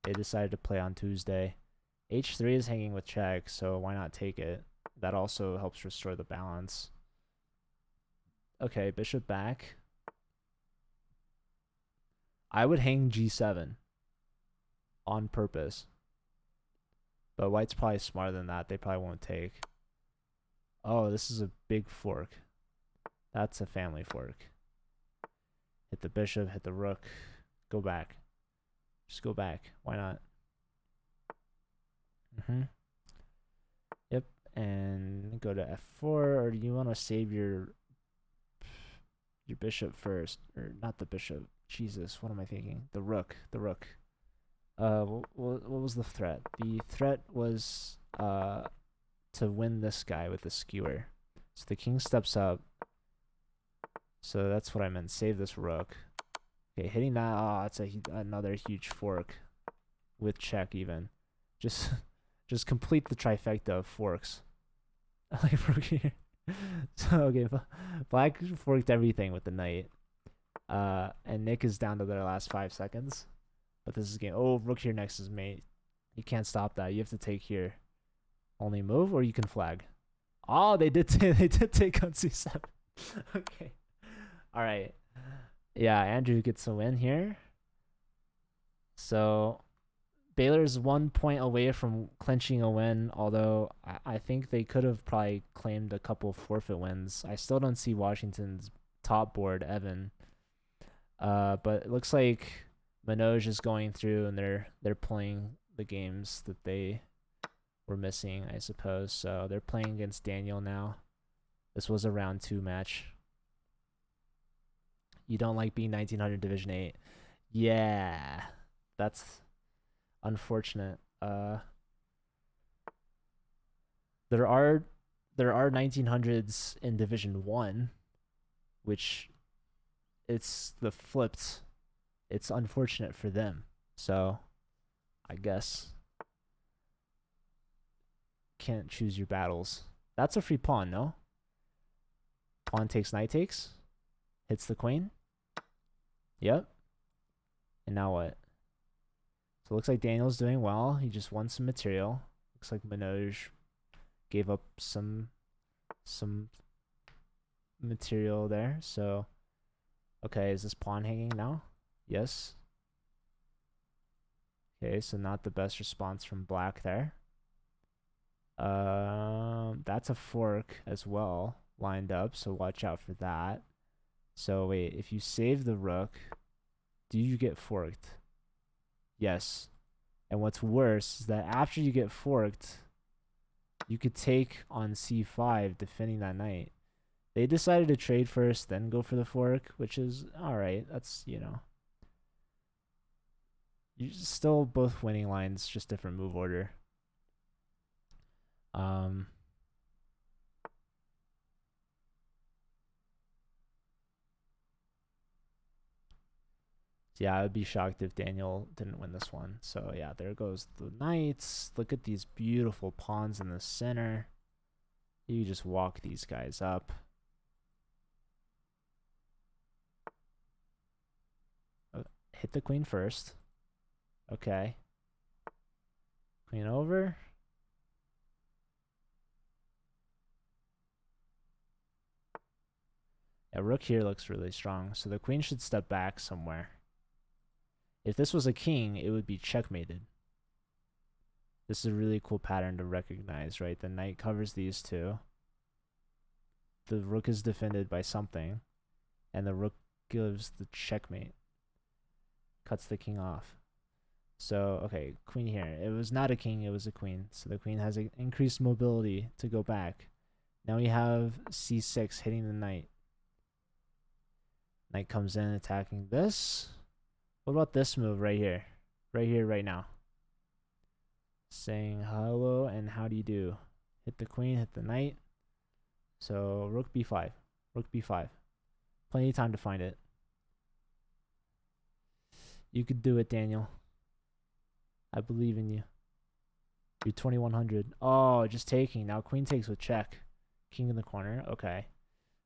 They decided to play on Tuesday. H3 is hanging with check, so why not take it? That also helps restore the balance. Okay, bishop back. I would hang G7 on purpose, but white's probably smarter than that. They probably won't take. Oh, this is a big fork. That's a family fork. Hit the bishop, hit the rook, go back. Just go back. Why not? Yep, and go to f4, or do you want to save your bishop first? Or not the bishop. Jesus, what am I thinking? The rook. What was the threat? The threat was to win this guy with the skewer. So the king steps up. So that's what I meant. Save this rook. Okay, hitting that. Oh, it's another huge fork. with check even. Just just complete the trifecta of forks. Like rook here. So okay, black forked everything with the knight. And Nick is down to their last 5 seconds. But this is game. Oh, rook here next is mate. You can't stop that. You have to take here. Only move, or you can flag. Oh, they did take on c7. Okay. All right. Yeah, Andrew gets a win here. So Baylor's 1 point away from clinching a win, although I think they could have probably claimed a couple forfeit wins. I still don't see Washington's top board, Evan. But it looks like Manoj is going through and they're playing the games that they were missing, I suppose. So they're playing against Daniel now. This was a round 2 match. You don't like being 1900 Division 8. Yeah, that's unfortunate. There are 1900s in Division 1, which it's the flipped. It's unfortunate for them. So I guess can't choose your battles. That's a free pawn, no? Pawn takes, knight takes. Hits the queen. Yep. And now what? So it looks like Daniel's doing well. He just won some material. Looks like Manoj gave up some material there. So, okay, is this pawn hanging now? Yes. Okay, so not the best response from black there. That's a fork as well lined up, so watch out for that. So wait, if you save the rook, do you get forked? Yes. And what's worse is that after you get forked, you could take on c5, defending that knight. They decided to trade first, then go for the fork, which is alright. That's, you know. You're still both winning lines, just different move order. Yeah, I would be shocked if Daniel didn't win this one. So yeah, there goes the knights. Look at these beautiful pawns in the center. You just walk these guys up. Hit the queen first. Okay. Queen over. Yeah, rook here looks really strong. So the queen should step back somewhere. If this was a king, it would be checkmated. This is a really cool pattern to recognize, right? The knight covers these two. The rook is defended by something. And the rook gives the checkmate. Cuts the king off. So, okay, queen here. It was not a king, it was a queen. So the queen has increased mobility to go back. Now we have c6 hitting the knight. Knight comes in attacking this. What about this move right here? Right here, right now. Saying hello and how do you do? Hit the queen, hit the knight. So rook b5. Rook b5. Plenty of time to find it. You could do it, Daniel. I believe in you. You're 2100. Oh, just taking. Now queen takes with check. King in the corner. Okay.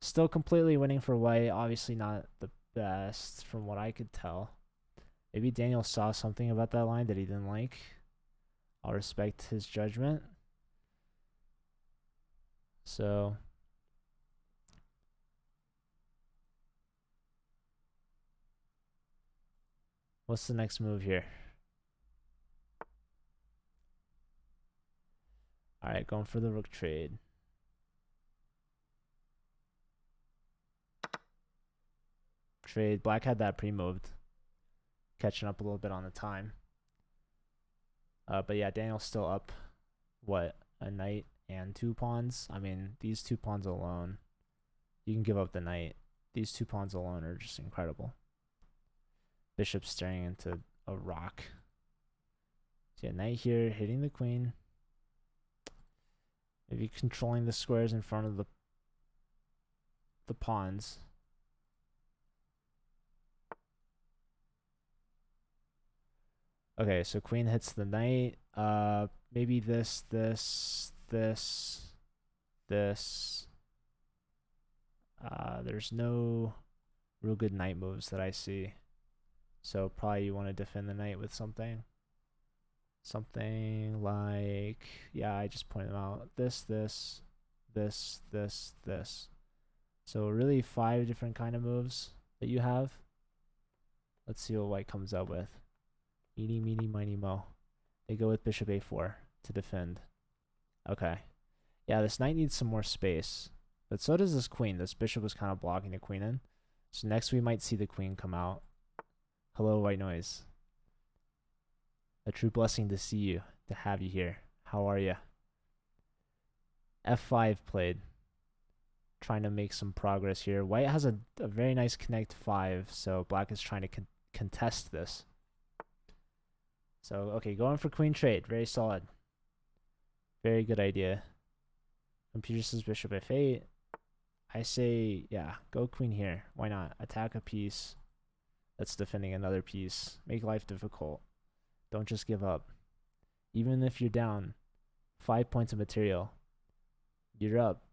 Still completely winning for white. Obviously not the best from what I could tell. Maybe Daniel saw something about that line that he didn't like. I'll respect his judgment. So what's the next move here? All right, going for the rook trade. Trade. Black had that pre-moved. Catching up a little bit on the time. But yeah, Daniel's still up, what, a knight and 2 pawns? I mean, these 2 pawns alone, you can give up the knight. These 2 pawns alone are just incredible. Bishop staring into a rock. So yeah, knight here, hitting the queen. Maybe controlling the squares in front of the pawns. Okay, so queen hits the knight. Maybe this. There's no real good knight moves that I see. So probably you want to defend the knight with something. Something like, yeah, I just pointed them out. This. So really 5 different kind of moves that you have. Let's see what white comes up with. Eeny, meeny, miny, mo. They go with bishop a4 to defend. Okay. Yeah, this knight needs some more space. But so does this queen. This bishop was kind of blocking the queen in. So next we might see the queen come out. Hello, white noise. A true blessing to see you, to have you here. How are you? f5 played. Trying to make some progress here. White has a very nice connect 5, so black is trying to contest this. So, okay, going for queen trade. Very solid. Very good idea. Computer says bishop f8. I say, yeah, go queen here. Why not? Attack a piece that's defending another piece. Make life difficult. Don't just give up. Even if you're down 5 points of material, you're up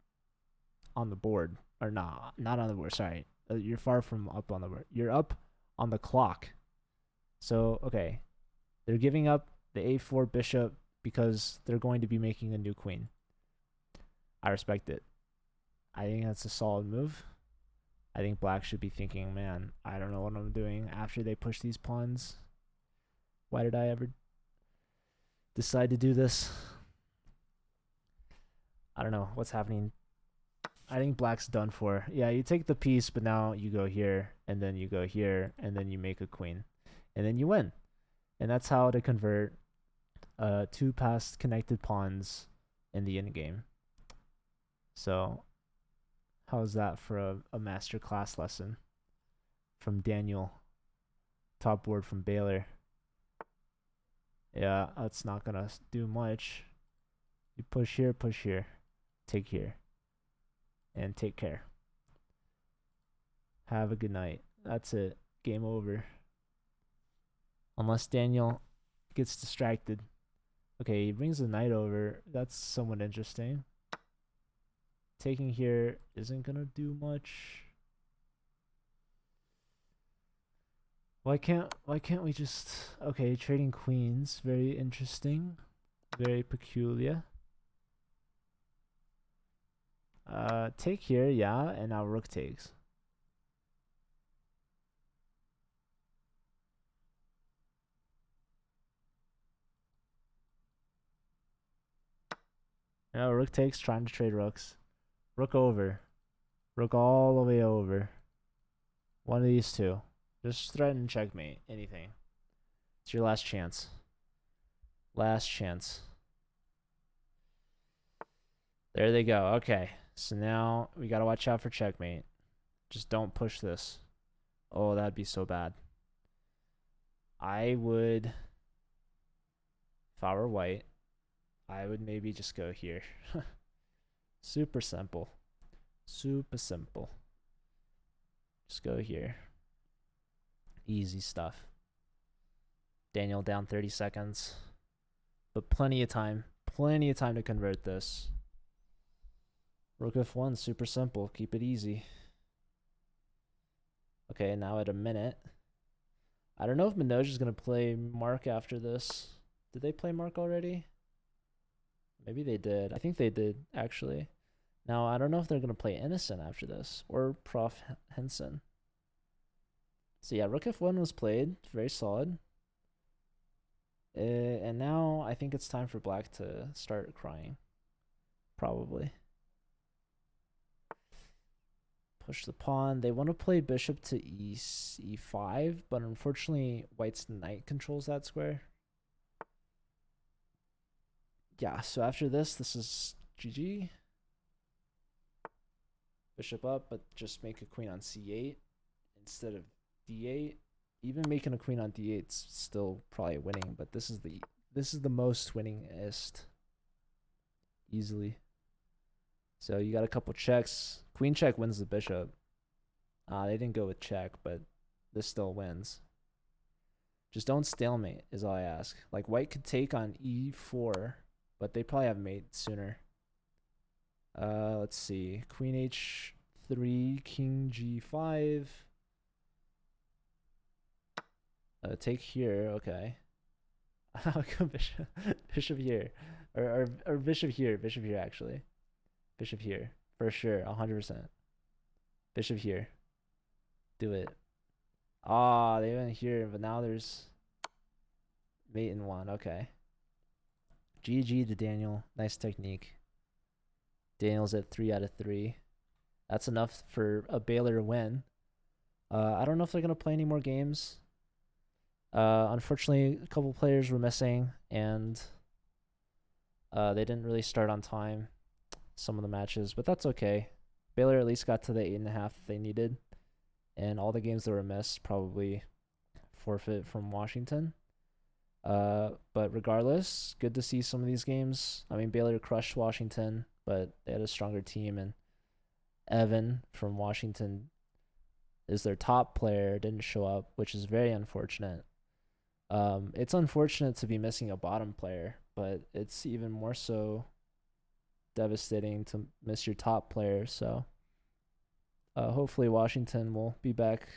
on the board. Or not on the board, sorry. You're far from up on the board. You're up on the clock. So, okay. They're giving up the a4 bishop because they're going to be making a new queen. I respect it. I think that's a solid move. I think black should be thinking, man, I don't know what I'm doing after they push these pawns. Why did I ever decide to do this? I don't know what's happening. I think black's done for. Yeah, you take the piece, but now you go here, and then you go here, and then you make a queen. And then you win. And that's how to convert 2 past connected pawns in the endgame. So, how's that for a master class lesson from Daniel, top board from Baylor? Yeah, that's not gonna do much. You push here, take here, and take care. Have a good night. That's it. Game over. Unless Daniel gets distracted. Okay, he brings the knight over. That's somewhat interesting. Taking here isn't gonna do much. Why can't we just, okay, trading queens, very interesting, very peculiar. Take here, yeah, and now rook takes. Now rook takes, trying to trade rooks. Rook over. Rook all the way over. One of these two. Just threaten checkmate. Anything. It's your last chance. Last chance. There they go. Okay. So now we gotta watch out for checkmate. Just don't push this. Oh, that'd be so bad. I would, if I were white, I would maybe just go here. Super simple. Super simple. Just go here. Easy stuff. Daniel down 30 seconds. But plenty of time. Plenty of time to convert this. Rook f1, super simple. Keep it easy. Okay, now at a minute. I don't know if Minoj is going to play Mark after this. Did they play Mark already? Maybe they did. I think they did, actually. Now, I don't know if they're going to play Innocent after this. Or Prof. Henson. So yeah, Rook f1 was played. Very solid. And now I think it's time for black to start crying. Probably. Push the pawn. They want to play bishop to e5, but unfortunately white's knight controls that square. Yeah, so after this is GG. Bishop up, but just make a queen on c8 instead of d8. Even making a queen on d8 is still probably winning, but this is the most winningest easily. So you got a couple checks. Queen check wins the bishop. They didn't go with check, but this still wins. Just don't stalemate is all I ask. Like white could take on e4, but they probably have mate sooner. Let's see. Queen h3, king g5. Take here, okay. I'll go bishop here. Or bishop here actually. Bishop here. For sure, 100%. Bishop here. Do it. Ah, they went here, but now there's mate in one. Okay. GG to Daniel. Nice technique. Daniel's at 3 out of 3. That's enough for a Baylor win. I don't know if they're gonna play any more games. Unfortunately, a couple players were missing, and they didn't really start on time. Some of the matches, but that's okay. Baylor at least got to the 8.5 that they needed, and all the games that were missed probably forfeit from Washington. But regardless, good to see some of these games. I mean, Baylor crushed Washington, but they had a stronger team, and Evan from Washington is their top player, didn't show up, which is very unfortunate. It's unfortunate to be missing a bottom player, but it's even more so devastating to miss your top player. So hopefully Washington will be back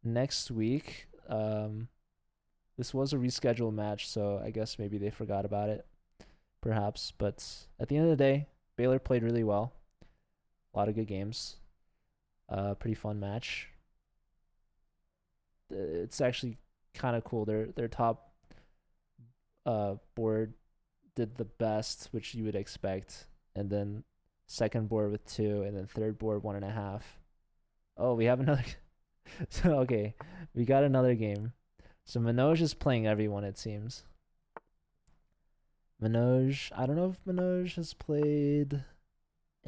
next week. This was a rescheduled match, so I guess maybe they forgot about it, perhaps. But at the end of the day, Baylor played really well. A lot of good games. Pretty fun match. It's actually kind of cool. Their top board did the best, which you would expect, and then second board with 2, and then third board 1.5. Oh, we have another. So okay, we got another game. So Manoj is playing everyone, it seems. Manoj, I don't know if Manoj has played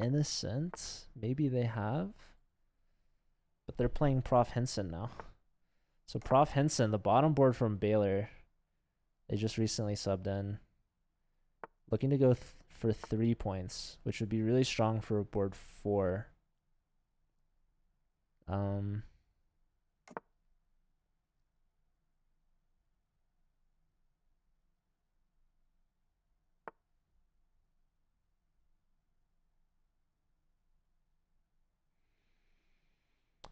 Innocent. Maybe they have. But they're playing Prof. Henson now. So Prof. Henson, the bottom board from Baylor, they just recently subbed in. Looking to go for 3 points, which would be really strong for board 4.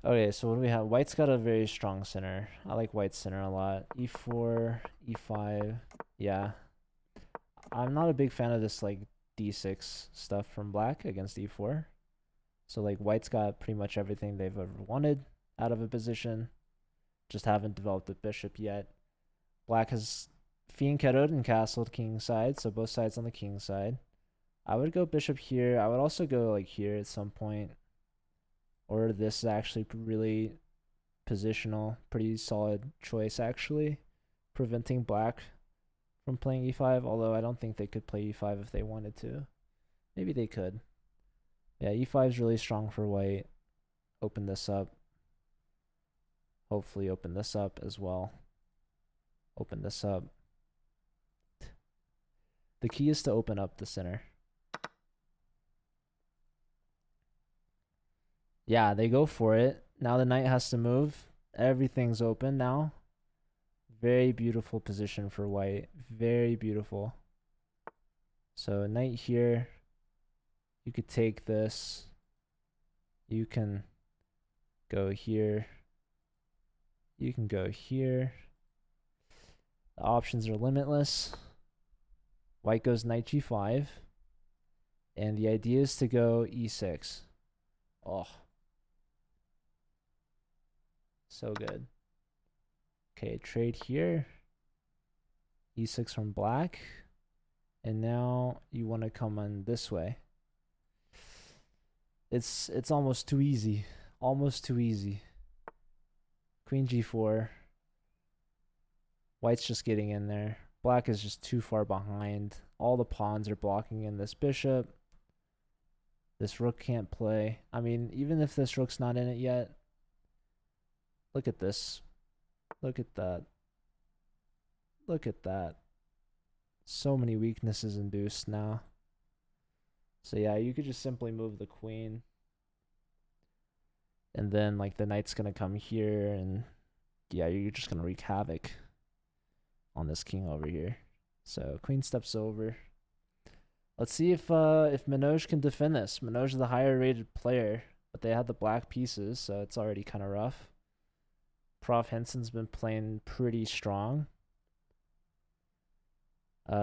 Okay, so what do we have? White's got a very strong center. I like White's center a lot. E4, E5. Yeah. I'm not a big fan of this like D6 stuff from Black against E4. So like White's got pretty much everything they've ever wanted out of a position. Just haven't developed a bishop yet. Black has fianchettoed and castled king side, so both sides on the king side. I would go bishop here. I would also go like here at some point. Or this is actually really positional, pretty solid choice actually, preventing Black from playing e5, although I don't think they could play e5 if they wanted to. Maybe they could. Yeah, e5 is really strong for White. Open this up. Hopefully open this up as well. Open this up. The key is to open up the center. Yeah, they go for it. Now the knight has to move. Everything's open now. Very beautiful position for White. Very beautiful. So knight here. You could take this. You can go here. You can go here. The options are limitless. White goes knight g5. And the idea is to go e6. Oh. So good. Okay, trade here. E6 from Black. And now you want to come on this way. It's almost too easy. Almost too easy. Queen g4. White's just getting in there. Black is just too far behind. All the pawns are blocking in this bishop. This rook can't play. I mean, even if this rook's not in it yet, look at this. Look at that. Look at that. So many weaknesses induced now. So yeah, you could just simply move the queen. And then like the knight's going to come here and yeah, you're just going to wreak havoc. on this king over here. So queen steps over. Let's see if Manoj can defend this. Manoj is the higher rated player, but they had the black pieces, so it's already kind of rough. Prof. Henson's been playing pretty strong.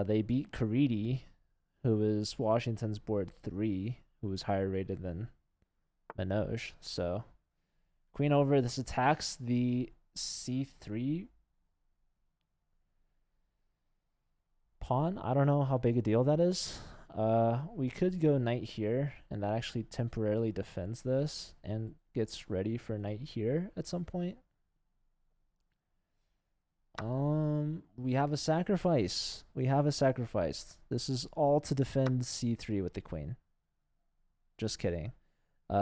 They beat Caridi, who is Washington's board 3, who was higher rated than Manoj. So queen over. This attacks the c3 pawn. I don't know how big a deal that is. We could go knight here, and that actually temporarily defends this and gets ready for knight here at some point. We have a sacrifice. This is all to defend c3 with the queen. Just kidding.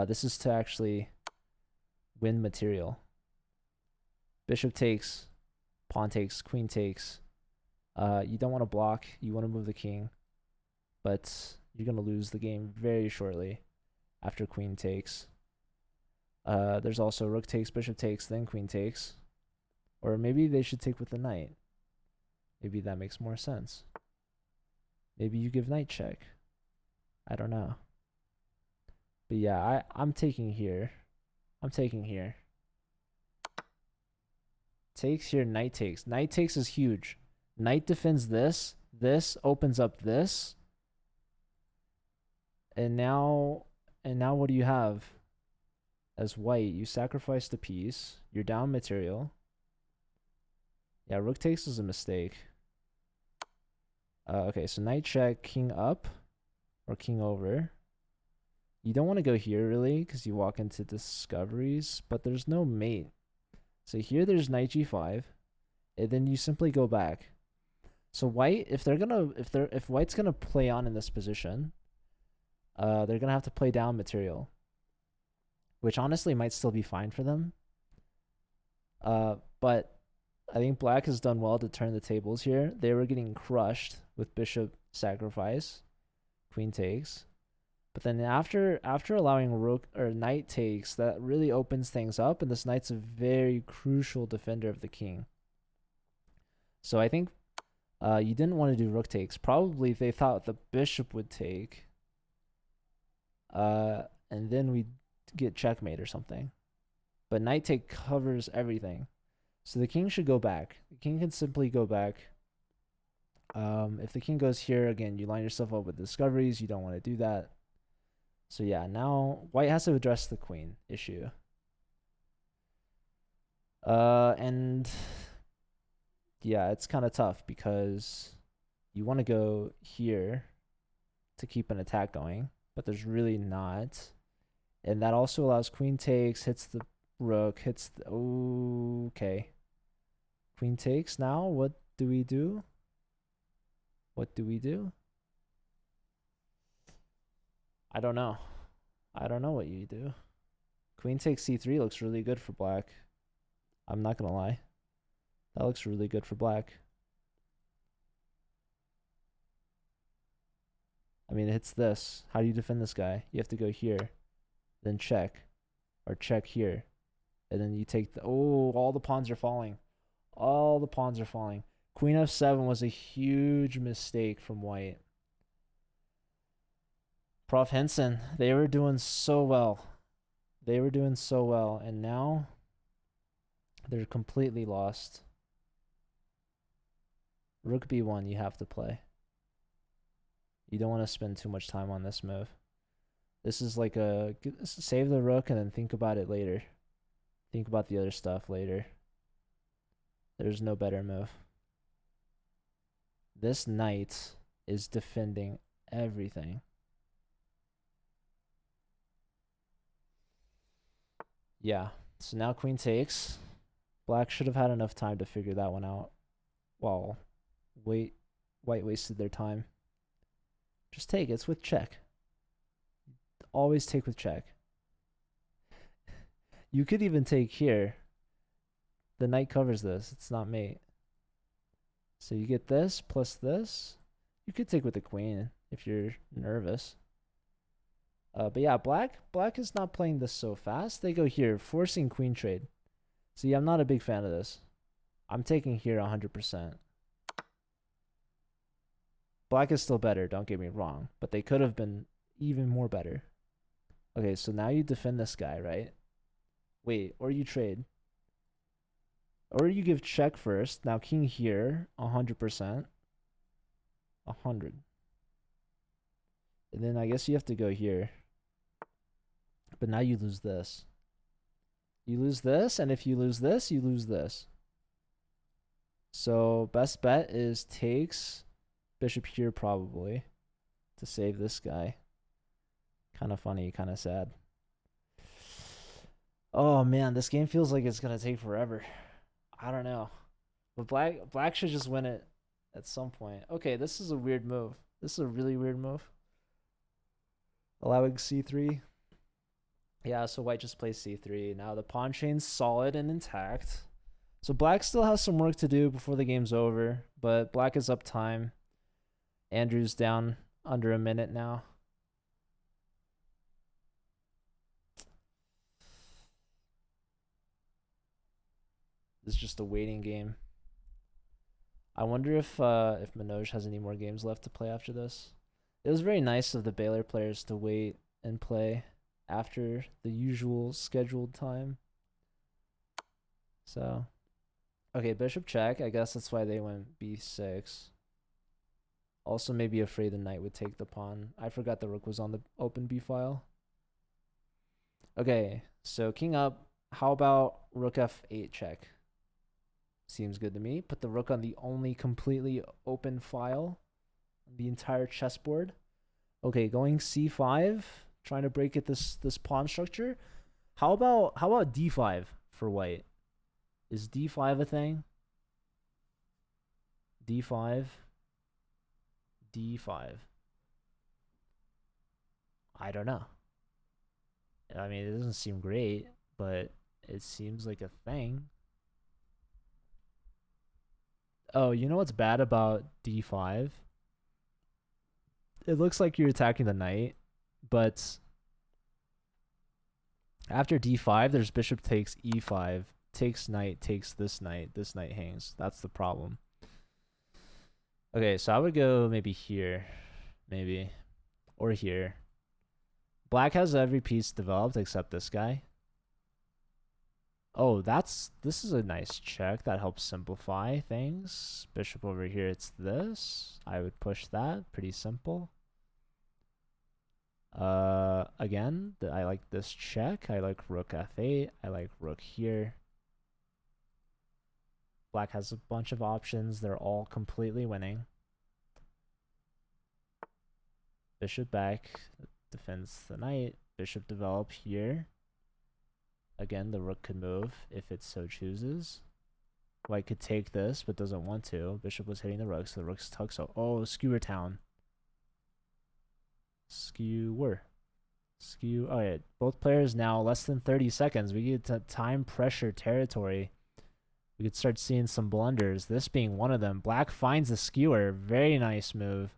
This is to actually win material. Bishop takes, pawn takes, queen takes. You don't want to block. You want to move the king, but you're going to lose the game very shortly after queen takes. There's also rook takes, bishop takes, then queen takes. Or maybe they should take with the knight. Maybe that makes more sense. Maybe you give knight check. I don't know. But yeah, I'm taking here. Takes here, knight takes. Knight takes is huge. Knight defends this. This opens up this. And now what do you have? As white, you sacrifice the piece. You're down material. Yeah, rook takes is a mistake. Okay, so knight check, king up, or king over. You don't want to go here, really, because you walk into discoveries, but there's no mate. So here there's knight g5, and then you simply go back. So white, if white's gonna play on in this position, they're gonna have to play down material, which honestly might still be fine for them. But I think black has done well to turn the tables here. They were getting crushed with bishop sacrifice, queen takes. But then after allowing rook or knight takes, that really opens things up, and this knight's a very crucial defender of the king. So I think you didn't want to do rook takes. Probably they thought the bishop would take, and then we'd get checkmate or something. But knight take covers everything. So the king should go back. The king can simply go back. If the king goes here, again, you line yourself up with discoveries. You don't want to do that. So yeah, now white has to address the queen issue. And yeah, it's kind of tough because you want to go here to keep an attack going, but there's really not. And that also allows queen takes, hits the rook, hits the... Okay. Queen takes now. What do we do? I don't know. I don't know what you do. Queen takes c3 looks really good for black. I'm not going to lie. That looks really good for black. I mean, it hits this. How do you defend this guy? You have to go here. Then check. Or check here. And then you take the... Oh, all the pawns are falling. All the pawns are falling. Queen f7 was a huge mistake from white. Prof. Henson, they were doing so well. And now they're completely lost. Rook b1 you have to play. You don't want to spend too much time on this move. This is like a... Save the rook and then think about it later. Think about the other stuff later. There's no better move. This knight is defending everything. Yeah, so now queen takes. Black should have had enough time to figure that one out. Well, white wasted their time. Just take. It's with check. Always take with check. You could even take here. The knight covers this. It's not mate. So you get this plus this. You could take with the queen if you're nervous. But yeah, black is not playing this so fast. They go here, forcing queen trade. See, I'm not a big fan of this. I'm taking here 100%. Black is still better, don't get me wrong, but they could have been even more better. Okay, so now you defend this guy, right? Wait, or you trade. Or you give check first. Now king here, 100%. 100. And then I guess you have to go here. But now you lose this. You lose this, and if you lose this, you lose this. So best bet is takes bishop here probably to save this guy. Kind of funny, kind of sad. Oh man, this game feels like it's gonna take forever. I don't know. But black should just win it at some point. Okay, this is a weird move. This is a really weird move. Allowing c3. Yeah, so white just plays c3. Now the pawn chain's solid and intact. So black still has some work to do before the game's over, but black is up time. Andrew's down under a minute now. This is just a waiting game. I wonder if Manoj has any more games left to play after this. It was very nice of the Baylor players to wait and play after the usual scheduled time. So, okay, bishop check. I guess that's why they went b6. Also, maybe afraid the knight would take the pawn. I forgot the rook was on the open b file. Okay, so king up. How about rook f8 check? Seems good to me. Put the rook on the only completely open file on the entire chessboard. Okay, going c5, trying to break it this pawn structure. How about d5 for white? Is d5 a thing? d5. d5. I don't know. I mean, it doesn't seem great, but it seems like a thing. Oh, you know what's bad about d5? It looks like you're attacking the knight, but after d5, there's bishop takes e5, takes knight, takes this knight hangs. That's the problem. Okay, so I would go maybe here, maybe, or here. Black has every piece developed except this guy. Oh, this is a nice check. That helps simplify things. Bishop over here, it's this. I would push that. Pretty simple. Again, I like this check. I like rook f8. I like rook here. Black has a bunch of options. They're all completely winning. Bishop back. Defends the knight. Bishop develop here. Again, the rook could move if it so chooses. White could take this, but doesn't want to. Bishop was hitting the rook, so the rook's tucked. So, oh, skewer town. Skewer. Skew. All right, both players now less than 30 seconds. We get to time pressure territory. We could start seeing some blunders. This being one of them. Black finds the skewer. Very nice move.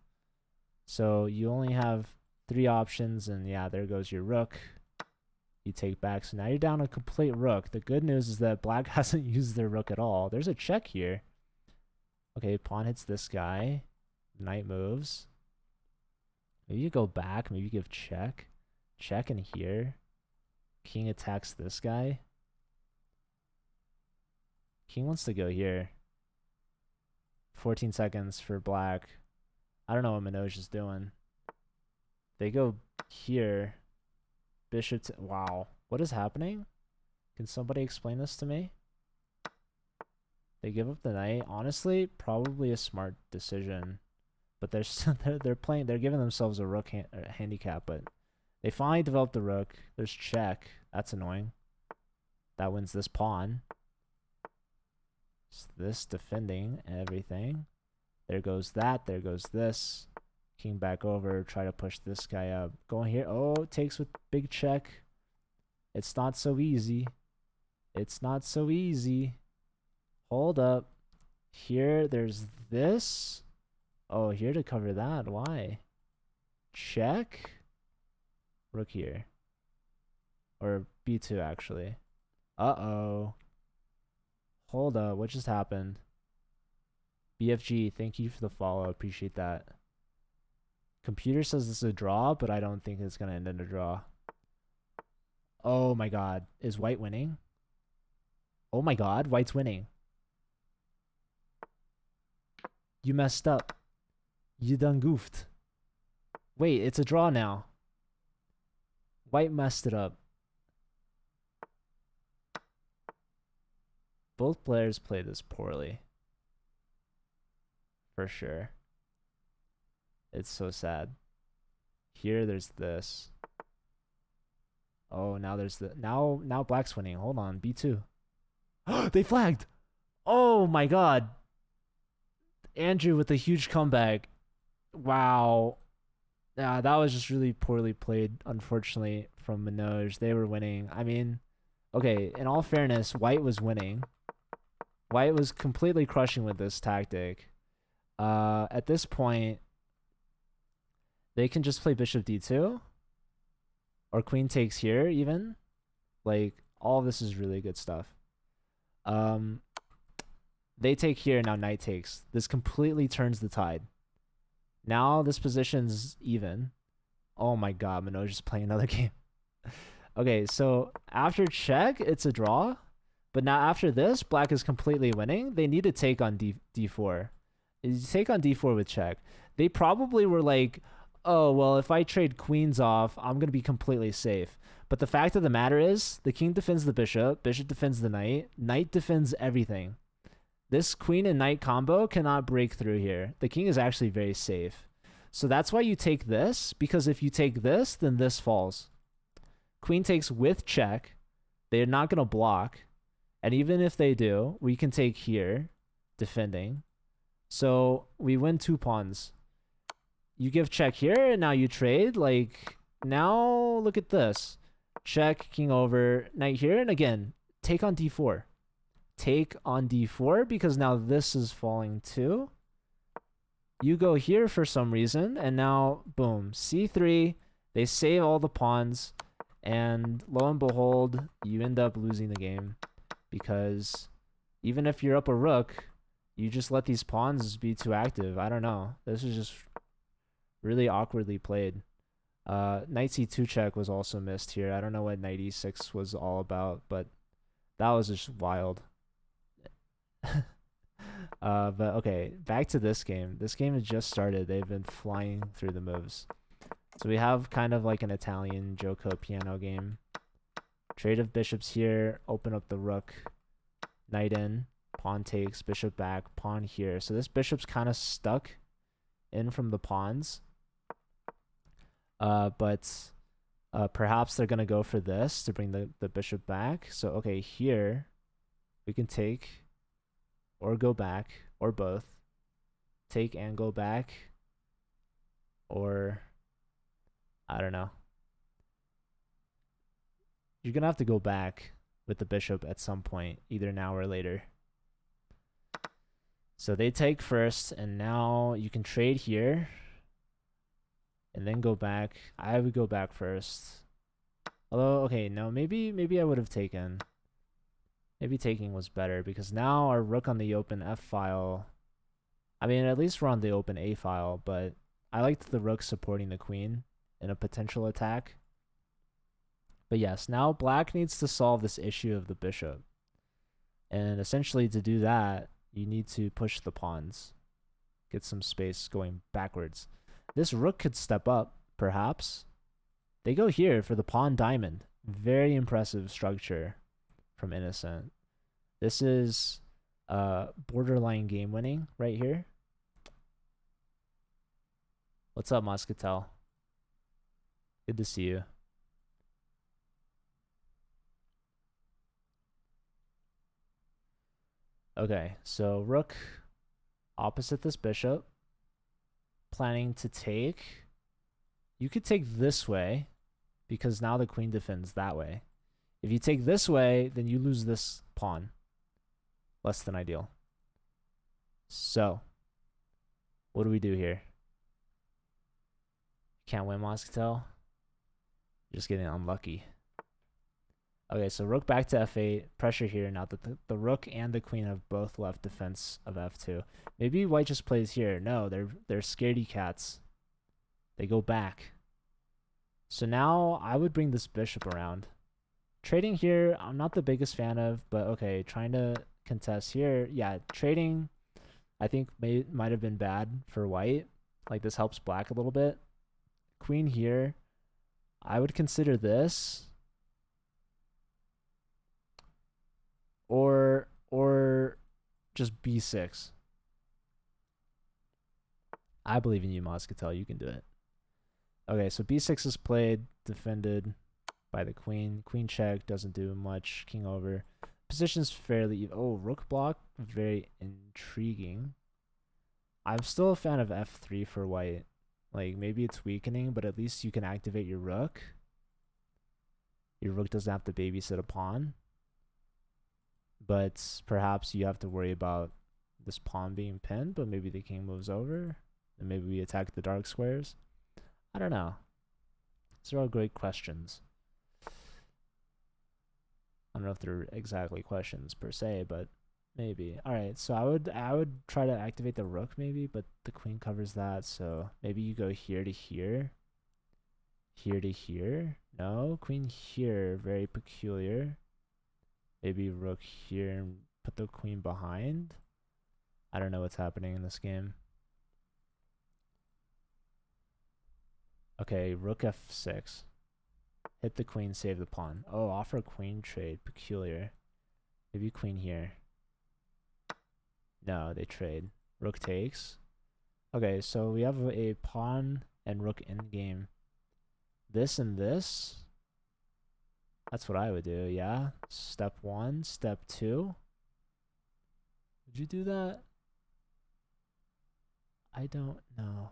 So you only have 3 options, and yeah, there goes your rook. You take back, so now you're down a complete rook. The good news is that black hasn't used their rook at all. There's a check here. Okay, pawn hits this guy. Knight moves. Maybe you go back. Maybe you give check. Check in here. King attacks this guy. King wants to go here. 14 seconds for black. I don't know what Manoj is doing. They go here. Bishop to, wow. What is happening? Can somebody explain this to me? They give up the knight. Honestly, probably a smart decision. But they're playing, they're giving themselves a rook handicap, but they finally developed the rook. There's check. That's annoying. That wins this pawn. It's this defending and everything. There goes that. There goes this. King back over. Try to push this guy up. Going here. Oh, takes with big check. It's not so easy. It's not so easy. Hold up. Here, there's this. Oh, here to cover that. Why? Check. Rook here. Or b2, actually. Uh-oh. Hold up. What just happened? BFG, thank you for the follow. Appreciate that. Computer says this is a draw, but I don't think it's going to end in a draw. Oh my god. Is white winning? Oh my god, white's winning. You messed up. You done goofed. Wait, it's a draw now. White messed it up. Both players played this poorly. For sure. It's so sad. Here there's this. Oh, now there's the now black's winning. Hold on, B2. They flagged. Oh my god. Andrew with a huge comeback. Wow. Yeah, that was just really poorly played, unfortunately, from Manoj. They were winning. I mean, okay, in all fairness, white was winning. White was completely crushing with this tactic. At this point, they can just play bishop d2. Or queen takes here, even. Like, all of this is really good stuff. They take here, now knight takes. This completely turns the tide. Now this position's even. Oh my god, Manoj is playing another game. Okay, so after check, it's a draw. But now after this, black is completely winning. They need to take on d4. You take on d4 with check. They probably were like, oh, well, if I trade queens off, I'm going to be completely safe. But the fact of the matter is, the king defends the bishop, bishop defends the knight, knight defends everything. This queen and knight combo cannot break through here. The king is actually very safe. So that's why you take this, because if you take this, then this falls. Queen takes with check. They're not going to block. And even if they do, we can take here, defending. So we win 2 pawns. You give check here, and now you trade. Like, now look at this. Check, king over, knight here, and again, take on d4. Take on d4, because now this is falling too. You go here for some reason, and now, boom, c3. They save all the pawns, and lo and behold, you end up losing the game. Because even if you're up a rook, you just let these pawns be too active. I don't know. This is just really awkwardly played. Knight c2 check was also missed here. I don't know what knight e6 was all about, but that was just wild. But okay, back to this game. This game has just started. They've been flying through the moves. So we have kind of like an Italian Joko piano game. Trade of bishops here, open up the rook, knight in, pawn takes, bishop back, pawn here. So this bishop's kind of stuck in from the pawns. But perhaps they're going to go for this to bring the bishop back. So, okay, here we can take or go back or both. Take and go back. Or, I don't know. You're going to have to go back with the bishop at some point, either now or later. So they take first, and now you can trade here. And then go back. I would go back first. Although, okay, no, maybe I would have taken. Maybe taking was better, because now our rook on the open F file. I mean, at least we're on the open A file, but I liked the rook supporting the queen in a potential attack. But yes, now black needs to solve this issue of the bishop. And essentially to do that, you need to push the pawns. Get some space going backwards. This rook could step up, perhaps. They go here for the pawn diamond. Very impressive structure from Innocent. This is borderline game winning right here. What's up, Muscatel? Good to see you. Okay, so rook opposite this bishop. Planning to take. You could take this way, because now the queen defends that way. If you take this way, then you lose this pawn. Less than ideal. So, what do we do here? Can't win, Moscatel. Just getting unlucky. Okay, so rook back to f8. Pressure here now that the rook and the queen have both left defense of f2. Maybe white just plays here. No, they're scaredy cats. They go back. So now I would bring this bishop around. Trading here, I'm not the biggest fan of, but okay, trying to contest here. Yeah, trading, I think might have been bad for white. Like, this helps black a little bit. Queen here. I would consider this. Or just b6. I believe in you, Moscatel. You can do it. Okay, so b6 is played, defended by the queen. Queen check doesn't do much. King over. Position's fairly... Oh, rook block. Very intriguing. I'm still a fan of f3 for white. Like, maybe it's weakening, but at least you can activate your rook. Your rook doesn't have to babysit a pawn. But perhaps you have to worry about this pawn being pinned, but maybe the king moves over. And maybe we attack the dark squares. I don't know. These are all great questions. I don't know if they're exactly questions per se, but maybe. All right, so I would try to activate the rook maybe, but the queen covers that. So maybe you go here to here, here to here. No, queen here, very peculiar. Maybe rook here and put the queen behind. I don't know what's happening in this game. Okay, rook f6. Hit the queen, save the pawn. Oh, offer queen trade. Peculiar. Maybe queen here. No, they trade. Rook takes. Okay, so we have a pawn and rook endgame. This and this. That's what I would do, yeah? Step 1, step 2. Would you do that? I don't know.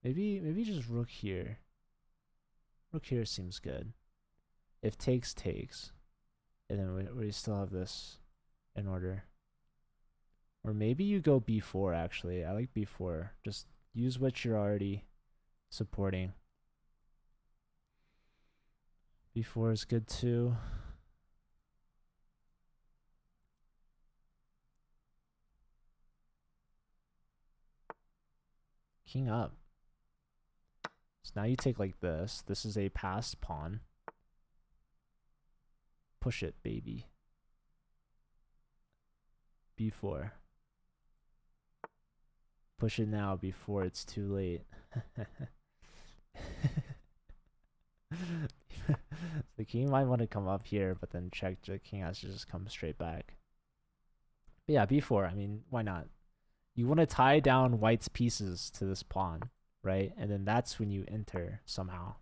Maybe just rook here. Rook here seems good. If takes, takes. And then we still have this in order. Or maybe you go b4, actually. I like b4. Just use what you're already supporting. b4 is good too. King up. So now you take like this. This is a passed pawn. Push it, baby. b4. Push it now before it's too late. The king might want to come up here, but then check the king has to just come straight back. But yeah, b4, I mean, why not? You want to tie down white's pieces to this pawn, right? And then that's when you enter somehow.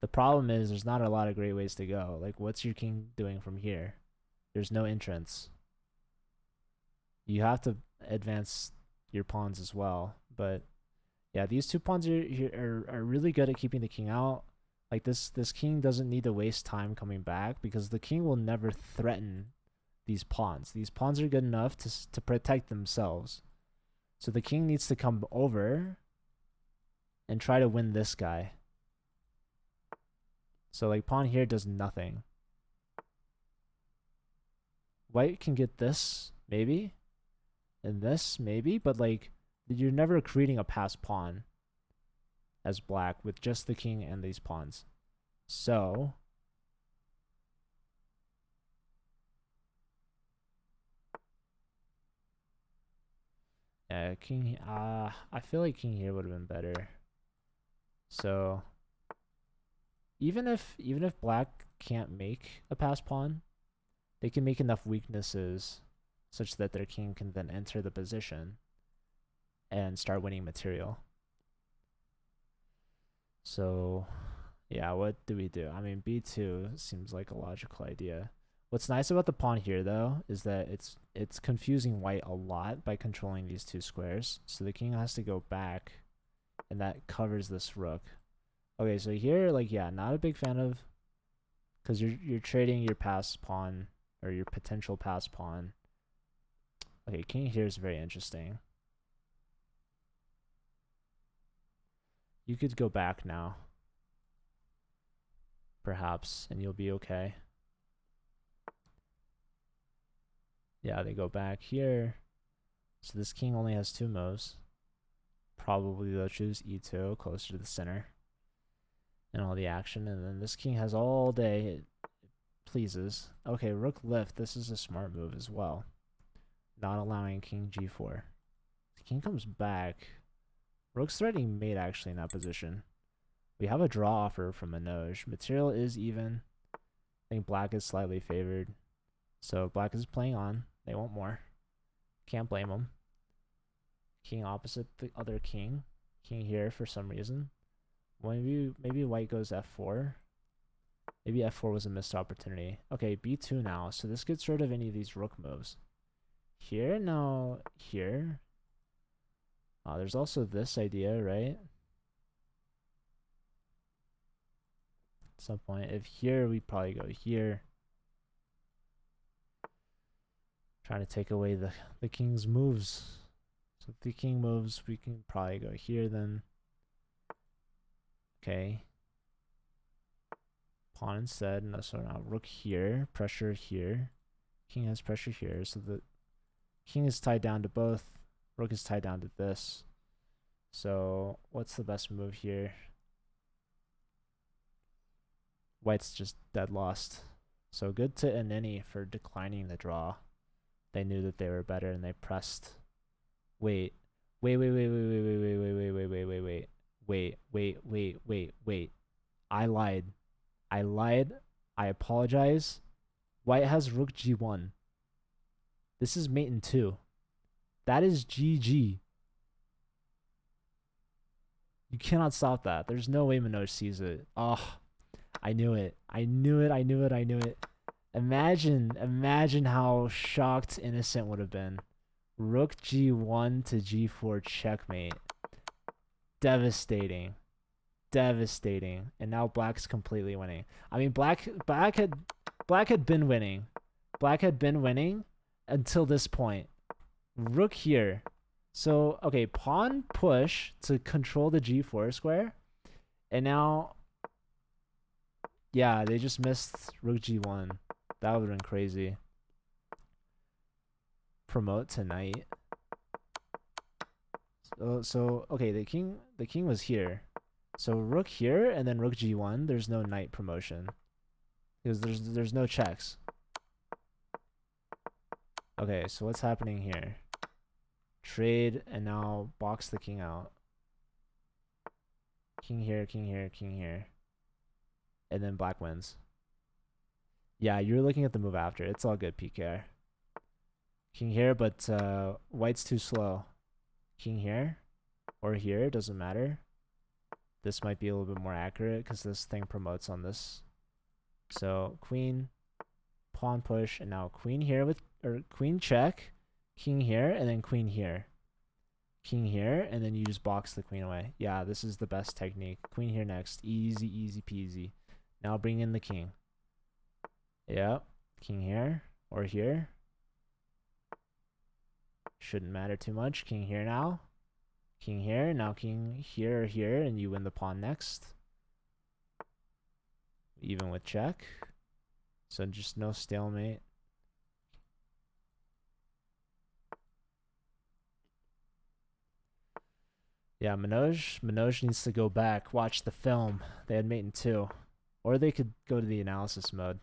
The problem is there's not a lot of great ways to go. Like, what's your king doing from here? There's no entrance. You have to advance your pawns as well. But yeah, these two pawns are really good at keeping the king out. Like, this king doesn't need to waste time coming back because the king will never threaten these pawns. These pawns are good enough to protect themselves. So the king needs to come over and try to win this guy. So like pawn here does nothing. White can get this, maybe. And this, maybe. But like, you're never creating a passed pawn as black with just the king and these pawns. So yeah, king. I feel like king here would have been better. So even if black can't make a passed pawn, they can make enough weaknesses such that their king can then enter the position and start winning material. So yeah, what do we do? I mean, b2 seems like a logical idea. What's nice about the pawn here, though, is that it's confusing white a lot by controlling these two squares. So the king has to go back, and that covers this rook. Okay, so here, like, yeah, not a big fan of, because you're trading your passed pawn, or your potential passed pawn. Okay, king here is very interesting. You could go back now, perhaps, and you'll be okay. Yeah, they go back here. So this king only has 2 moves. Probably they'll choose e2 closer to the center and all the action. And then this king has all day. It pleases. Okay, rook lift. This is a smart move as well. Not allowing king g4. The king comes back. Rook's threatening mate actually in that position. We have a draw offer from Manoj. Material is even. I think black is slightly favored. So black is playing on. They want more. Can't blame them. King opposite the other king. King here for some reason. Maybe white goes f4. Maybe f4 was a missed opportunity. Okay, b2 now. So this gets rid of any of these rook moves. Here, no, here. There's also this idea, right? At some point, if here, we probably go here. Trying to take away the king's moves. So if the king moves, we can probably go here then. Okay. Pawn instead. No, so now rook here, pressure here. King has pressure here, so the king is tied down to both. Rook is tied down to this. So what's the best move here? White's just dead lost. So good to Aneni for declining the draw. They knew that they were better and they pressed. Wait. I lied. I apologize. White has rook g1. This is mate in 2. That is GG. You cannot stop that. There's no way Manoj sees it. Oh, I knew it. I knew it. Imagine how shocked Innocent would have been. Rook g1 to g4 checkmate. Devastating. And now black's completely winning. I mean, black had been winning. Black had been winning until this point. Rook here. So, okay, pawn push to control the g4 square. And now, yeah, they just missed rook g1. That would have been crazy. Promote to knight. So okay, the king was here. So rook here and then rook g1. There's no knight promotion because there's no checks. Okay, so what's happening here? Trade and now box the king out. King here, and then black wins. Yeah, you're looking at the move after. It's all good, PKR. King here, but white's too slow. King here or here, doesn't matter. This might be a little bit more accurate because this thing promotes on this. So queen, pawn push, and now queen here with, or queen check, king here, and then queen here. King here, and then you just box the queen away. Yeah, this is the best technique. Queen here next. Easy peasy. Now bring in the king. Yep. King here or here. Shouldn't matter too much. King here now. King here. Now king here or here, and you win the pawn next. Even with check. So just no stalemate. Yeah, Manoj needs to go back, watch the film. They had mate in 2. Or they could go to the analysis mode.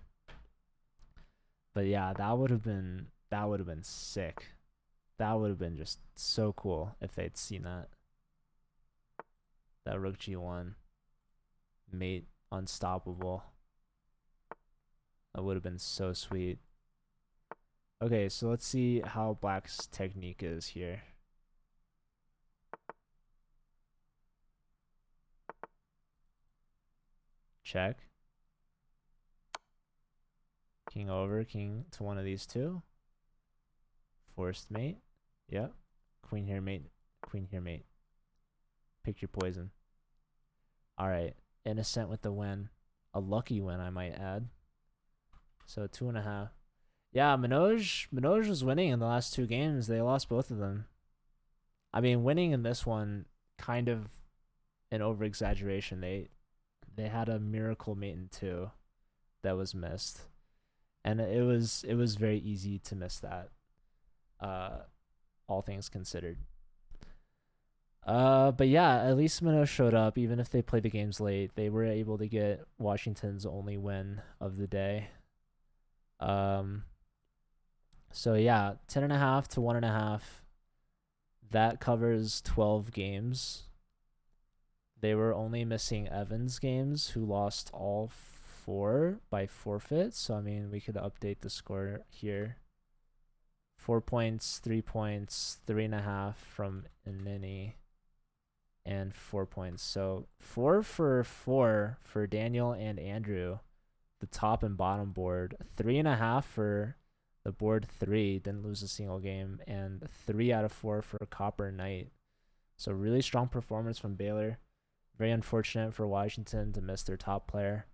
But yeah, that would have been sick. That would have been just so cool if they'd seen that. That rook g1. Mate unstoppable. That would have been so sweet. Okay, so let's see how black's technique is here. Check. King over, king to one of these two. Forced mate. Yep. Queen here mate. Queen here mate. Pick your poison. Alright. Innocent with the win. A lucky win, I might add. So 2.5. Yeah, Manoj was winning in the last 2 games. They lost both of them. I mean, winning in this one, kind of an over-exaggeration. They had a miracle mate in 2 that was missed. And it was very easy to miss that. All things considered. But yeah, at least Minnow showed up. Even if they played the games late, they were able to get Washington's only win of the day. Um, so yeah, 10.5 to 1.5. That covers 12 games. They were only missing Evans games, who lost all 4 by forfeit. So I mean, we could update the score here. 4 points, 3 points, 3.5 from Inini, and 4 points. So 4 for 4 for Daniel and Andrew, the top and bottom board. 3.5 for the board 3, didn't lose a single game, and 3 out of 4 for Copper Knight. So really strong performance from Baylor. Very unfortunate for Washington to miss their top player.